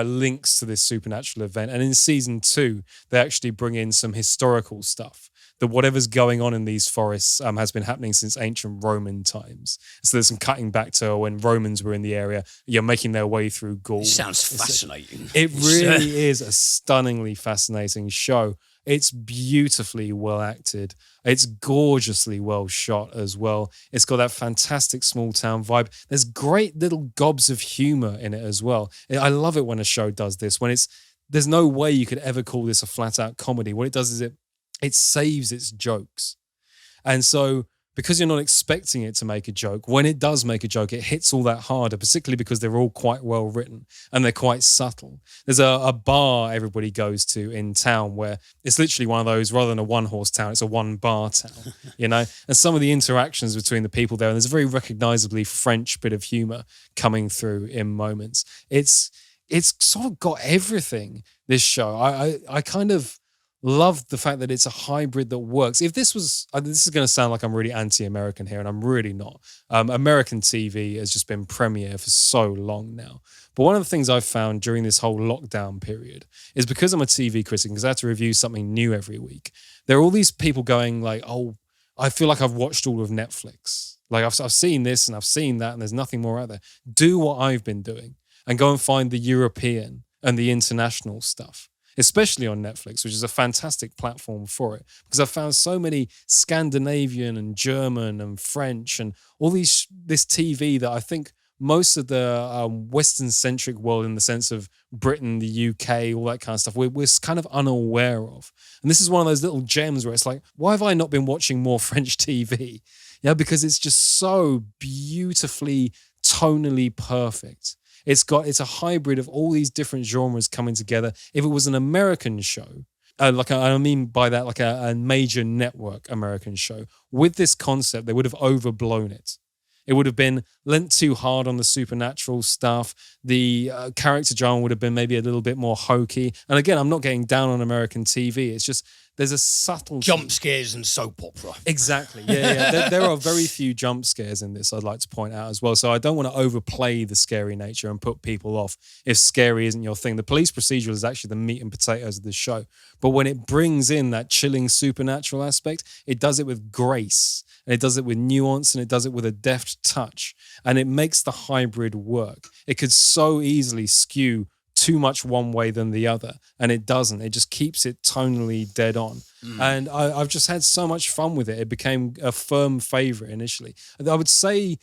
links to this supernatural event. And in season 2, they actually bring in some historical stuff. That whatever's going on in these forests has been happening since ancient Roman times. So there's some cutting back to when Romans were in the area, you're making their way through Gaul. It sounds fascinating. It really is a stunningly fascinating show. It's beautifully well acted. It's gorgeously well shot as well. It's got that fantastic small town vibe. There's great little gobs of humor in it as well. I love it when a show does this, when there's no way you could ever call this a flat out comedy. What it does is it saves its jokes. And so because you're not expecting it to make a joke, when it does make a joke, it hits all that harder, particularly because they're all quite well written and they're quite subtle. There's a bar everybody goes to in town where it's literally one of those, rather than a one-horse town, it's a one-bar town, you know? And some of the interactions between the people there, and there's a very recognizably French bit of humor coming through in moments. It's sort of got everything, this show. I kind of love the fact that it's a hybrid that works. If this was, this is going to sound like I'm really anti-American here, and I'm really not. American TV has just been premiere for so long now. But one of the things I've found during this whole lockdown period is, because I'm a TV critic, because I have to review something new every week, there are all these people going like, oh, I feel like I've watched all of Netflix. Like I've seen this and I've seen that, and there's nothing more out there. Do what I've been doing and go and find the European and the international stuff, especially on Netflix, which is a fantastic platform for it, because I've found so many Scandinavian and German and French and all this TV that I think most of the Western-centric world, in the sense of Britain, the UK, all that kind of stuff, we're kind of unaware of. And this is one of those little gems where it's like, why have I not been watching more French TV? Yeah, because it's just so beautifully, tonally perfect. It's a hybrid of all these different genres coming together. If it was an American show, I mean by that, like a major network American show. With this concept, they would have overblown it. It would have been lent too hard on the supernatural stuff. The character drama would have been maybe a little bit more hokey. And again, I'm not getting down on American TV. It's just there's a subtle jump scares and soap opera. Exactly. Yeah. There are very few jump scares in this, I'd like to point out as well. So I don't want to overplay the scary nature and put people off if scary isn't your thing. The police procedural is actually the meat and potatoes of this show. But when it brings in that chilling supernatural aspect, it does it with grace. And it does it with nuance, and it does it with a deft touch. And it makes the hybrid work. It could so easily skew too much one way than the other, and it doesn't. It just keeps it tonally dead on. And I've just had so much fun with it. It became a firm favorite initially. I would say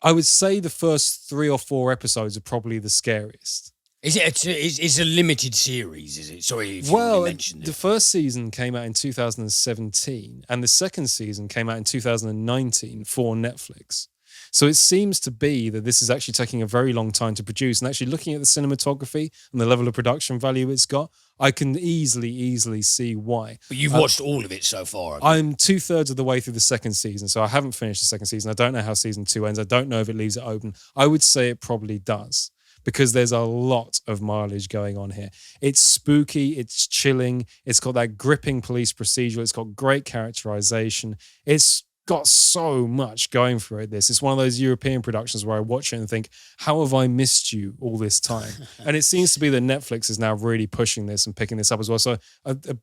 the first 3 or 4 episodes are probably the scariest. It's a limited series, is it? Sorry if you already mentioned it. The first season came out in 2017 and the second season came out in 2019 for Netflix. So it seems to be that this is actually taking a very long time to produce. And actually looking at the cinematography and the level of production value it's got, I can easily see why. But you've watched all of it so far, haven't you? I'm 2/3 of the way through the second season, so I haven't finished the second season. I don't know how season 2 ends. I don't know if it leaves it open. I would say it probably does, because there's a lot of mileage going on here. It's spooky, it's chilling, it's got that gripping police procedural, it's got great characterization, it's got so much going for it. It's one of those European productions where I watch it and think, how have I missed you all this time? And it seems to be that Netflix is now really pushing this and picking this up as well. So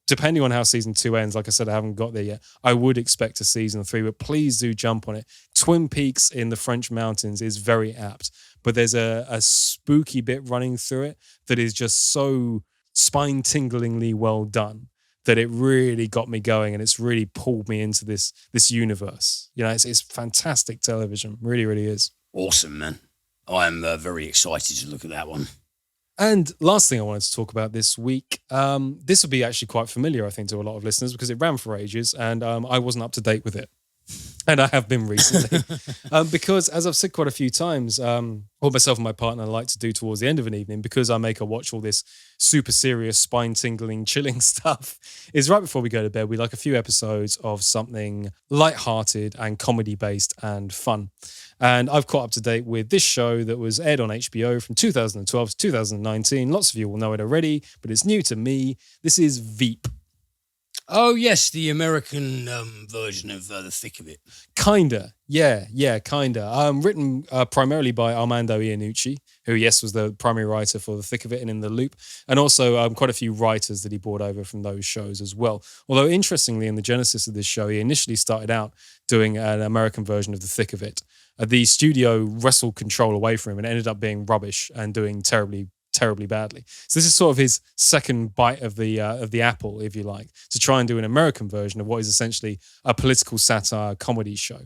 depending on how season 2 ends, like I said, I haven't got there yet. I would expect a season 3, but please do jump on it. Twin Peaks in the French mountains is very apt, but there's a spooky bit running through it that is just so spine-tinglingly well done that it really got me going, and it's really pulled me into this universe. You know, it's fantastic television. Really, really is. Awesome, man. I'm very excited to look at that one. And last thing I wanted to talk about this week, this will be actually quite familiar, I think, to a lot of listeners because it ran for ages and I wasn't up to date with it. And I have been recently. Because as I've said quite a few times, what myself and my partner like to do towards the end of an evening, because I make her watch all this super serious, spine-tingling, chilling stuff, is right before we go to bed, we like a few episodes of something light-hearted and comedy-based and fun. And I've caught up to date with this show that was aired on HBO from 2012 to 2019. Lots of you will know it already, but it's new to me. This is Veep. Oh, yes, the American version of The Thick of It. Kinda. Yeah, kinda. Written primarily by Armando Iannucci, who, yes, was the primary writer for The Thick of It and In the Loop, and also quite a few writers that he brought over from those shows as well. Although, interestingly, in the genesis of this show, he initially started out doing an American version of The Thick of It. The studio wrestled control away from him and ended up being rubbish and doing terribly badly. So this is sort of his second bite of the apple, if you like, to try and do an American version of what is essentially a political satire comedy show.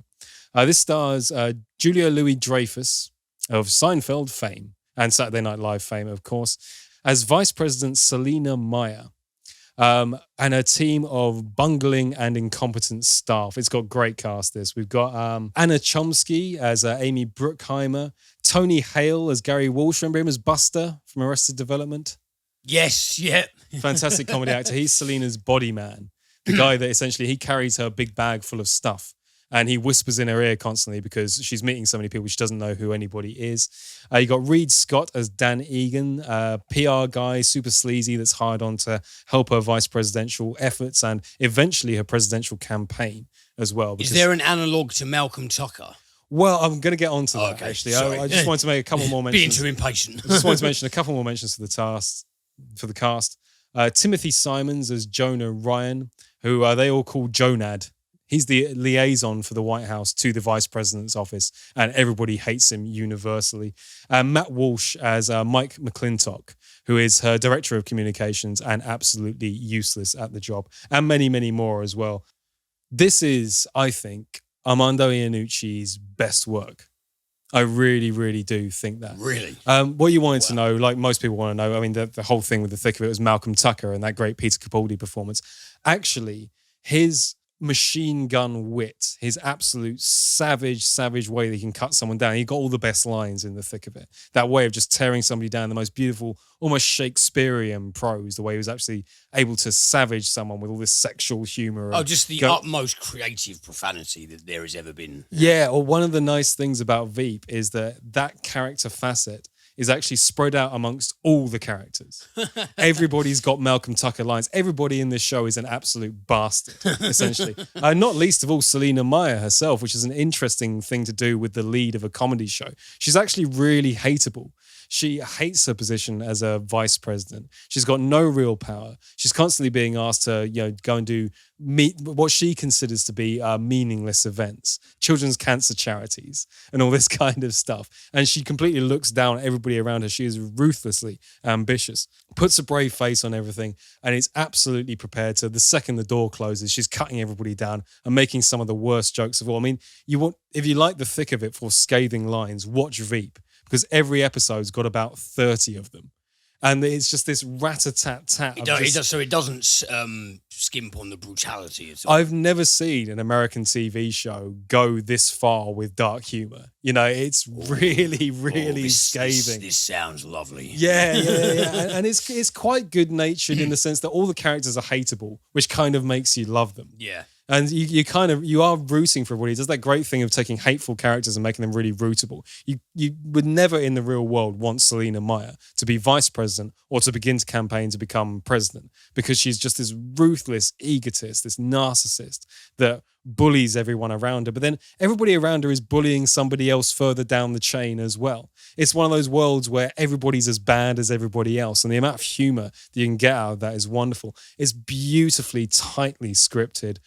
This stars Julia Louis-Dreyfus of Seinfeld fame and Saturday Night Live fame, of course, as Vice President Selena Meyer. And a team of bungling and incompetent staff. It's got great cast, this. We've got Anna Chomsky as Amy Bruckheimer, Tony Hale as Gary Walsh. Remember him as Buster from Arrested Development? Yes, yeah. Fantastic comedy actor. He's Selena's body man, the guy that essentially he carries her big bag full of stuff. And he whispers in her ear constantly because she's meeting so many people she doesn't know who anybody is. You got Reed Scott as Dan Egan, PR guy, super sleazy that's hired on to help her vice presidential efforts and eventually her presidential campaign as well. Is there an analogue to Malcolm Tucker? Well, I'm going to get on to that, okay, actually. sorry. I just wanted to make a couple more mentions. Being too impatient. I just wanted to mention a couple more mentions for the cast. Timothy Simons as Jonah Ryan, who they all call Jonad. He's the liaison for the White House to the vice president's office, and everybody hates him universally. Matt Walsh as Mike McClintock, who is her director of communications and absolutely useless at the job, and many, many more as well. This is, I think, Armando Iannucci's best work. I really, really do think that. Really? What you wanted to know, like most people want to know, I mean, the whole thing with The Thick of It was Malcolm Tucker and that great Peter Capaldi performance. Actually, his machine gun wit, his absolute savage way that he can cut someone down. He got all the best lines in the thick of it. That way of just tearing somebody down, the most beautiful, almost Shakespearean prose, the way he was actually able to savage someone with all this sexual humor. Oh, just the utmost creative profanity that there has ever been. Yeah, or one of the nice things about Veep is that character facet is actually spread out amongst all the characters. Everybody's got Malcolm Tucker lines. Everybody in this show is an absolute bastard, essentially. Not least of all Selena Meyer herself, which is an interesting thing to do with the lead of a comedy show. She's actually really hateable. She hates her position as a vice president. She's got no real power. She's constantly being asked to, go and do what she considers to be meaningless events, children's cancer charities, and all this kind of stuff. And she completely looks down at everybody around her. She is ruthlessly ambitious, puts a brave face on everything, and is absolutely prepared to, the second the door closes, she's cutting everybody down and making some of the worst jokes of all. I mean, if you like the thick of it for scathing lines, watch Veep, because every episode's got about 30 of them. And it's just this rat-a-tat-tat. So it doesn't skimp on the brutality at all. I've never seen an American TV show go this far with dark humor. It's really scathing. This sounds lovely. Yeah. And it's quite good-natured in the sense that all the characters are hateable, which kind of makes you love them. Yeah. And you are rooting for everybody. It does that great thing of taking hateful characters and making them really rootable. You would never in the real world want Selena Meyer to be vice president or to begin to campaign to become president, because she's just this ruthless egotist, this narcissist that bullies everyone around her. But then everybody around her is bullying somebody else further down the chain as well. It's one of those worlds where everybody's as bad as everybody else. And the amount of humor that you can get out of that is wonderful. It's beautifully, tightly scripted.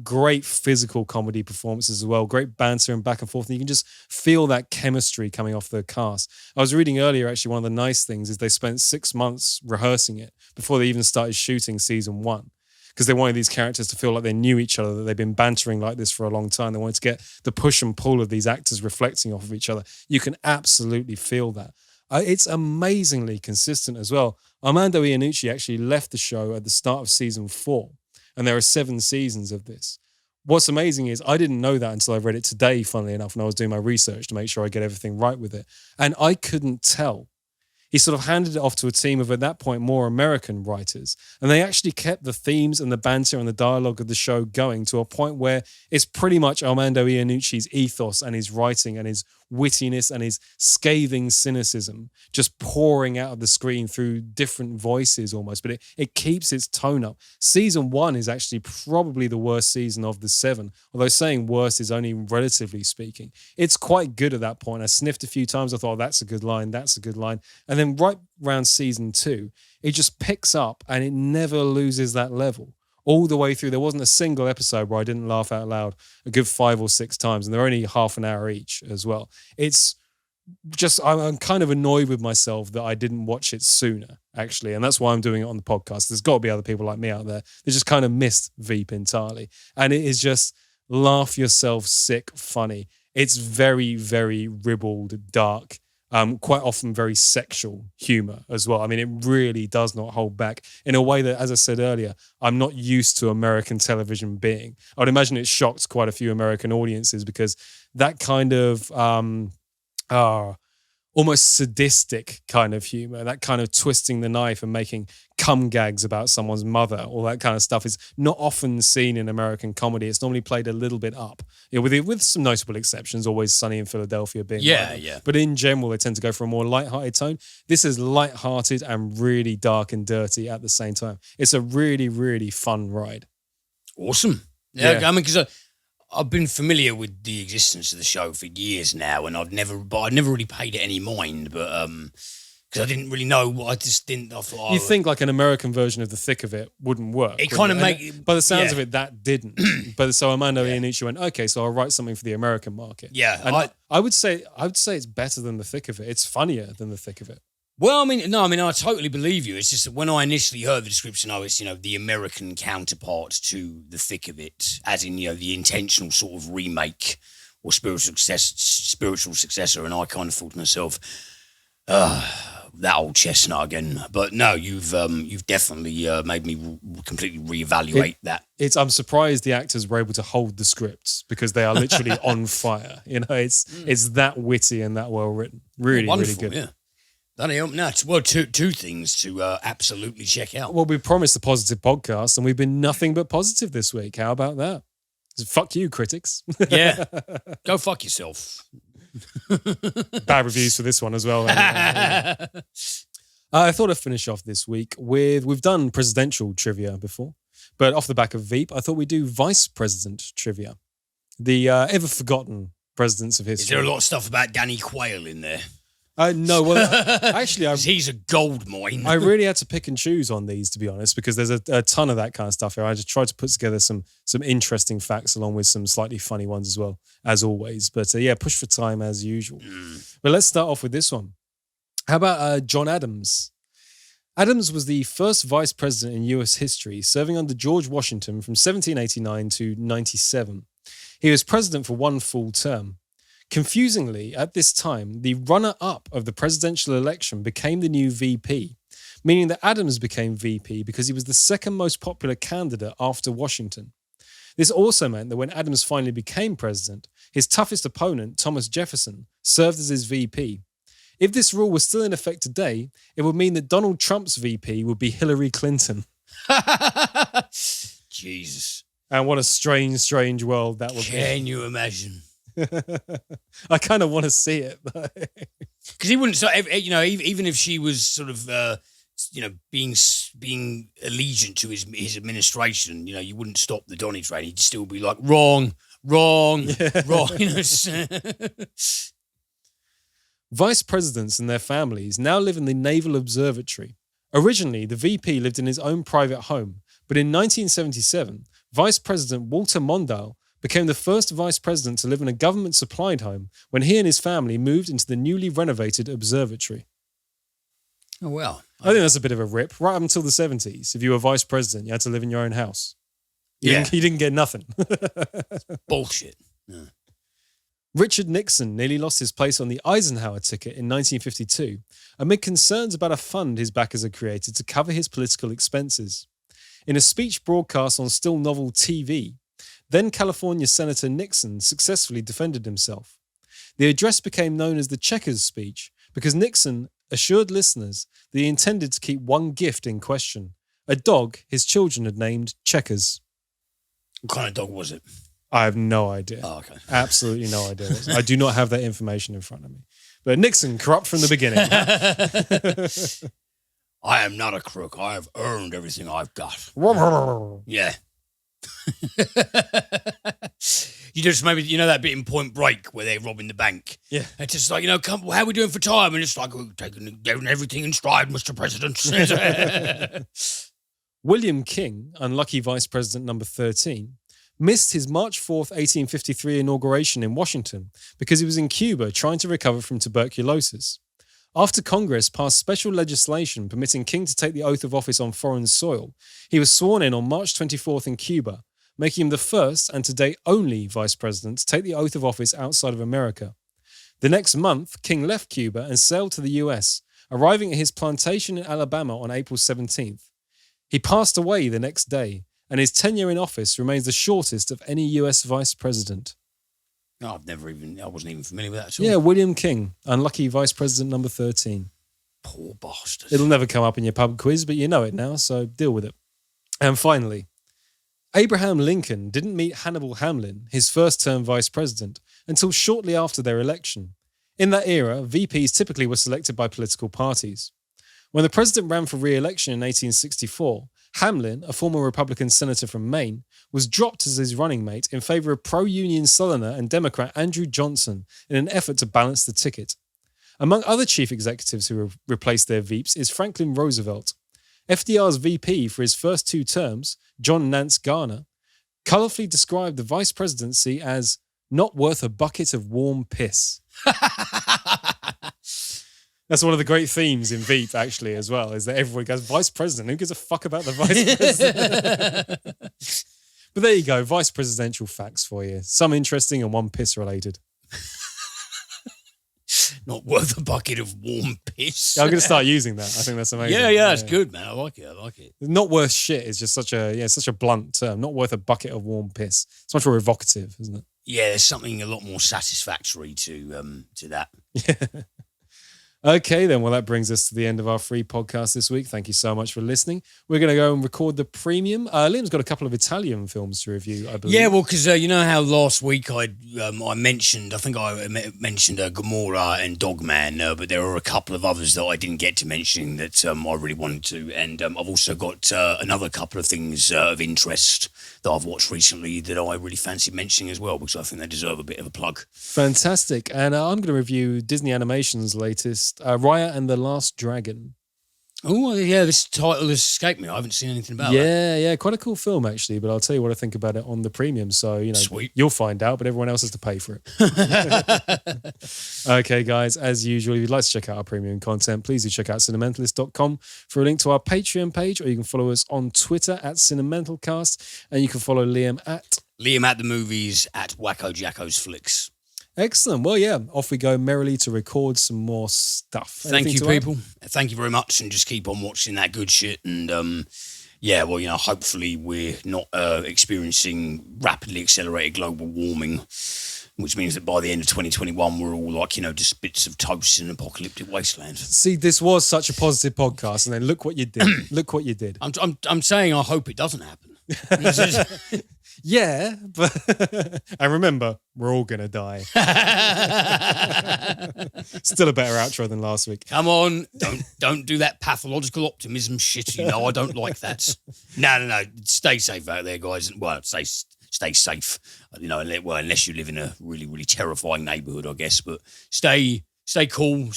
Great physical comedy performances as well. Great banter and back and forth. And you can just feel that chemistry coming off the cast. I was reading earlier, actually, one of the nice things is they spent 6 months rehearsing it before they even started shooting season 1. Because they wanted these characters to feel like they knew each other, that they've been bantering like this for a long time. They wanted to get the push and pull of these actors reflecting off of each other. You can absolutely feel that. It's amazingly consistent as well. Armando Iannucci actually left the show at the start of season 4, and there are 7 seasons of this. What's amazing is I didn't know that until I read it today, funnily enough, when I was doing my research to make sure I get everything right with it. And I couldn't tell. He sort of handed it off to a team of, at that point, more American writers. And they actually kept the themes and the banter and the dialogue of the show going to a point where it's pretty much Armando Iannucci's ethos and his writing and his wittiness and his scathing cynicism just pouring out of the screen through different voices almost. But it keeps its tone up. Season 1 is actually probably the worst season of the 7, although saying worst is only relatively speaking. It's quite good at that point. I sniffed a few times. I thought, that's a good line. That's a good line. And then right around season 2, it just picks up and it never loses that level. All the way through, there wasn't a single episode where I didn't laugh out loud a good 5 or 6 times, and they're only half an hour each as well. It's just, I'm kind of annoyed with myself that I didn't watch it sooner, actually, and that's why I'm doing it on the podcast. There's got to be other people like me out there that just kind of missed Veep entirely, and it is just laugh yourself sick funny. It's very, very ribald, dark, quite often very sexual humor as well. I mean, it really does not hold back in a way that, as I said earlier, I'm not used to American television being. I would imagine it shocked quite a few American audiences because that kind of almost sadistic kind of humor, that kind of twisting the knife and making cum gags about someone's mother, all that kind of stuff is not often seen in American comedy. It's normally played a little bit up, with some notable exceptions, Always Sunny in Philadelphia being one. But in general, they tend to go for a more lighthearted tone. This is lighthearted and really dark and dirty at the same time. It's a really, really fun ride. Awesome. Yeah. I mean, because I've been familiar with the existence of the show for years now, and I'd never really paid it any mind, but because I didn't really know. I thought you think like an American version of the thick of it wouldn't work. It kind of make, by the sounds of it, that didn't. But so Armando Iannucci went, okay, so I'll write something for the American market. Yeah, and I would say it's better than the thick of it. It's funnier than the thick of it. Well, I totally believe you. It's just that when I initially heard the description, it's, the American counterpart to the thick of it, as in, the intentional sort of remake or spiritual successor. And I kind of thought to myself, that old chestnut again. But no, you've definitely made me completely reevaluate that. I'm surprised the actors were able to hold the scripts because they are literally on fire. You know, it's that witty and that well written. Really, really good. Yeah. Bloody hell, no, well, two things to absolutely check out. Well, we promised a positive podcast, and we've been nothing but positive this week. How about that? Fuck you, critics. Yeah, go fuck yourself. Bad reviews for this one as well. I thought I'd finish off this week with, we've done presidential trivia before, but off the back of Veep, I thought we'd do vice president trivia. The ever-forgotten presidents of history. Is there a lot of stuff about Danny Quayle in there? No, well, actually, he's a gold mine. I really had to pick and choose on these, to be honest, because there's a ton of that kind of stuff here. I just tried to put together some interesting facts along with some slightly funny ones as well, as always. But yeah, push for time as usual. But let's start off with this one. How about John Adams? Adams was the first vice president in US history, serving under George Washington from 1789 to 97. He was president for one full term. Confusingly, at this time, the runner-up of the presidential election became the new VP, meaning that Adams became VP because he was the second most popular candidate after Washington. This also meant that when Adams finally became president, his toughest opponent, Thomas Jefferson, served as his VP. If this rule was still in effect today, it would mean that Donald Trump's VP would be Hillary Clinton. Jesus. And what a strange, strange world that would be. Can you imagine? I kind of want to see it. Because he wouldn't, you know, even if she was sort of, you know, being allegiant to his administration, you know, you wouldn't stop the Donny train. He'd still be like, wrong. You know. Vice presidents and their families now live in the Naval Observatory. Originally, the VP lived in his own private home, but in 1977, Vice President Walter Mondale became the first vice president to live in a government-supplied home when he and his family moved into the newly renovated observatory. Oh, well. I think that's a bit of a rip. Right up until the 70s, if you were vice president, you had to live in your own house. You didn't get nothing. Bullshit. No. Richard Nixon nearly lost his place on the Eisenhower ticket in 1952 amid concerns about a fund his backers had created to cover his political expenses. In a speech broadcast on still novel TV, then California Senator Nixon successfully defended himself. The address became known as the Checkers speech because Nixon assured listeners that he intended to keep one gift in question, a dog his children had named Checkers. What kind of dog was it? I have no idea. Oh, okay. Absolutely no idea. I do not have that information in front of me. But Nixon, corrupt from the beginning. I am not a crook. I have earned everything I've got. Yeah. You just maybe, you know, that bit in Point Break where they're robbing the bank. Yeah. It's just like, you know, how are we doing for time? And it's like, we're taking everything in stride, Mr. President. William King, unlucky Vice President number 13, missed his March 4th, 1853 inauguration in Washington because he was in Cuba trying to recover from tuberculosis. After Congress passed special legislation permitting King to take the oath of office on foreign soil, he was sworn in on March 24th in Cuba, making him the first and to date only vice president to take the oath of office outside of America. The next month, King left Cuba and sailed to the US, arriving at his plantation in Alabama on April 17th. He passed away the next day, and his tenure in office remains the shortest of any US vice president. No, I wasn't even familiar with that at all. Yeah, William King, unlucky vice president number 13. Poor bastard. It'll never come up in your pub quiz, but you know it now, so deal with it. And finally, Abraham Lincoln didn't meet Hannibal Hamlin, his first-term vice president, until shortly after their election. In that era, VPs typically were selected by political parties. When the president ran for re-election in 1864, Hamlin, a former Republican senator from Maine, was dropped as his running mate in favor of pro-union Southerner and Democrat Andrew Johnson in an effort to balance the ticket. Among other chief executives who replaced their Veeps is Franklin Roosevelt. FDR's VP for his first two terms, John Nance Garner, colourfully described the vice presidency as not worth a bucket of warm piss. That's one of the great themes in Veep, actually, as well, is that everyone goes, vice president, who gives a fuck about the vice president? But there you go, vice presidential facts for you. Some interesting and one piss related. Not worth a bucket of warm piss. I'm going to start using that. I think that's amazing. Yeah, it's good, man. I like it. Not worth shit is just such a blunt term. Not worth a bucket of warm piss. It's much more evocative, isn't it? Yeah, there's something a lot more satisfactory to that. Yeah. Okay, then. Well, that brings us to the end of our free podcast this week. Thank you so much for listening. We're going to go and record the premium. Liam's got a couple of Italian films to review, I believe. Yeah, well, because you know how last week I mentioned Gomorrah and Dogman, but there are a couple of others that I didn't get to mention that I really wanted to. And I've also got another couple of things of interest that I've watched recently that I really fancy mentioning as well, because I think they deserve a bit of a plug. Fantastic. And I'm going to review Disney Animation's latest, Raya and the Last Dragon. Oh, yeah, this title has escaped me. I haven't seen anything about it. Yeah, quite a cool film, actually, but I'll tell you what I think about it on the premium. So, Sweet. You'll find out, but everyone else has to pay for it. Okay, guys, as usual, if you'd like to check out our premium content, please do check out CINEMENTALIST.com for a link to our Patreon page, or you can follow us on Twitter at CinementalCast, and you can follow Liam at the Movies at Wacko Jacko's Flicks. Excellent. Well, yeah, off we go merrily to record some more stuff. Thank you, people. Thank you very much, and just keep on watching that good shit. And hopefully we're not experiencing rapidly accelerated global warming, which means that by the end of 2021 we're all like, just bits of toast in an apocalyptic wasteland. See, this was such a positive podcast, and then look what you did. Look what you did. I'm saying I hope it doesn't happen. Yeah, but and remember, we're all gonna die. Still a better outro than last week. Come on, don't do that pathological optimism shit. I don't like that. No. Stay safe out there, guys. Well, stay safe. Unless you live in a really, really terrifying neighbourhood, I guess. But stay cool.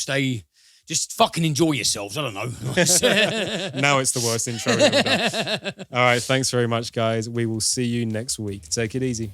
Just fucking enjoy yourselves. I don't know. Now it's the worst intro we've ever done. All right. Thanks very much, guys. We will see you next week. Take it easy.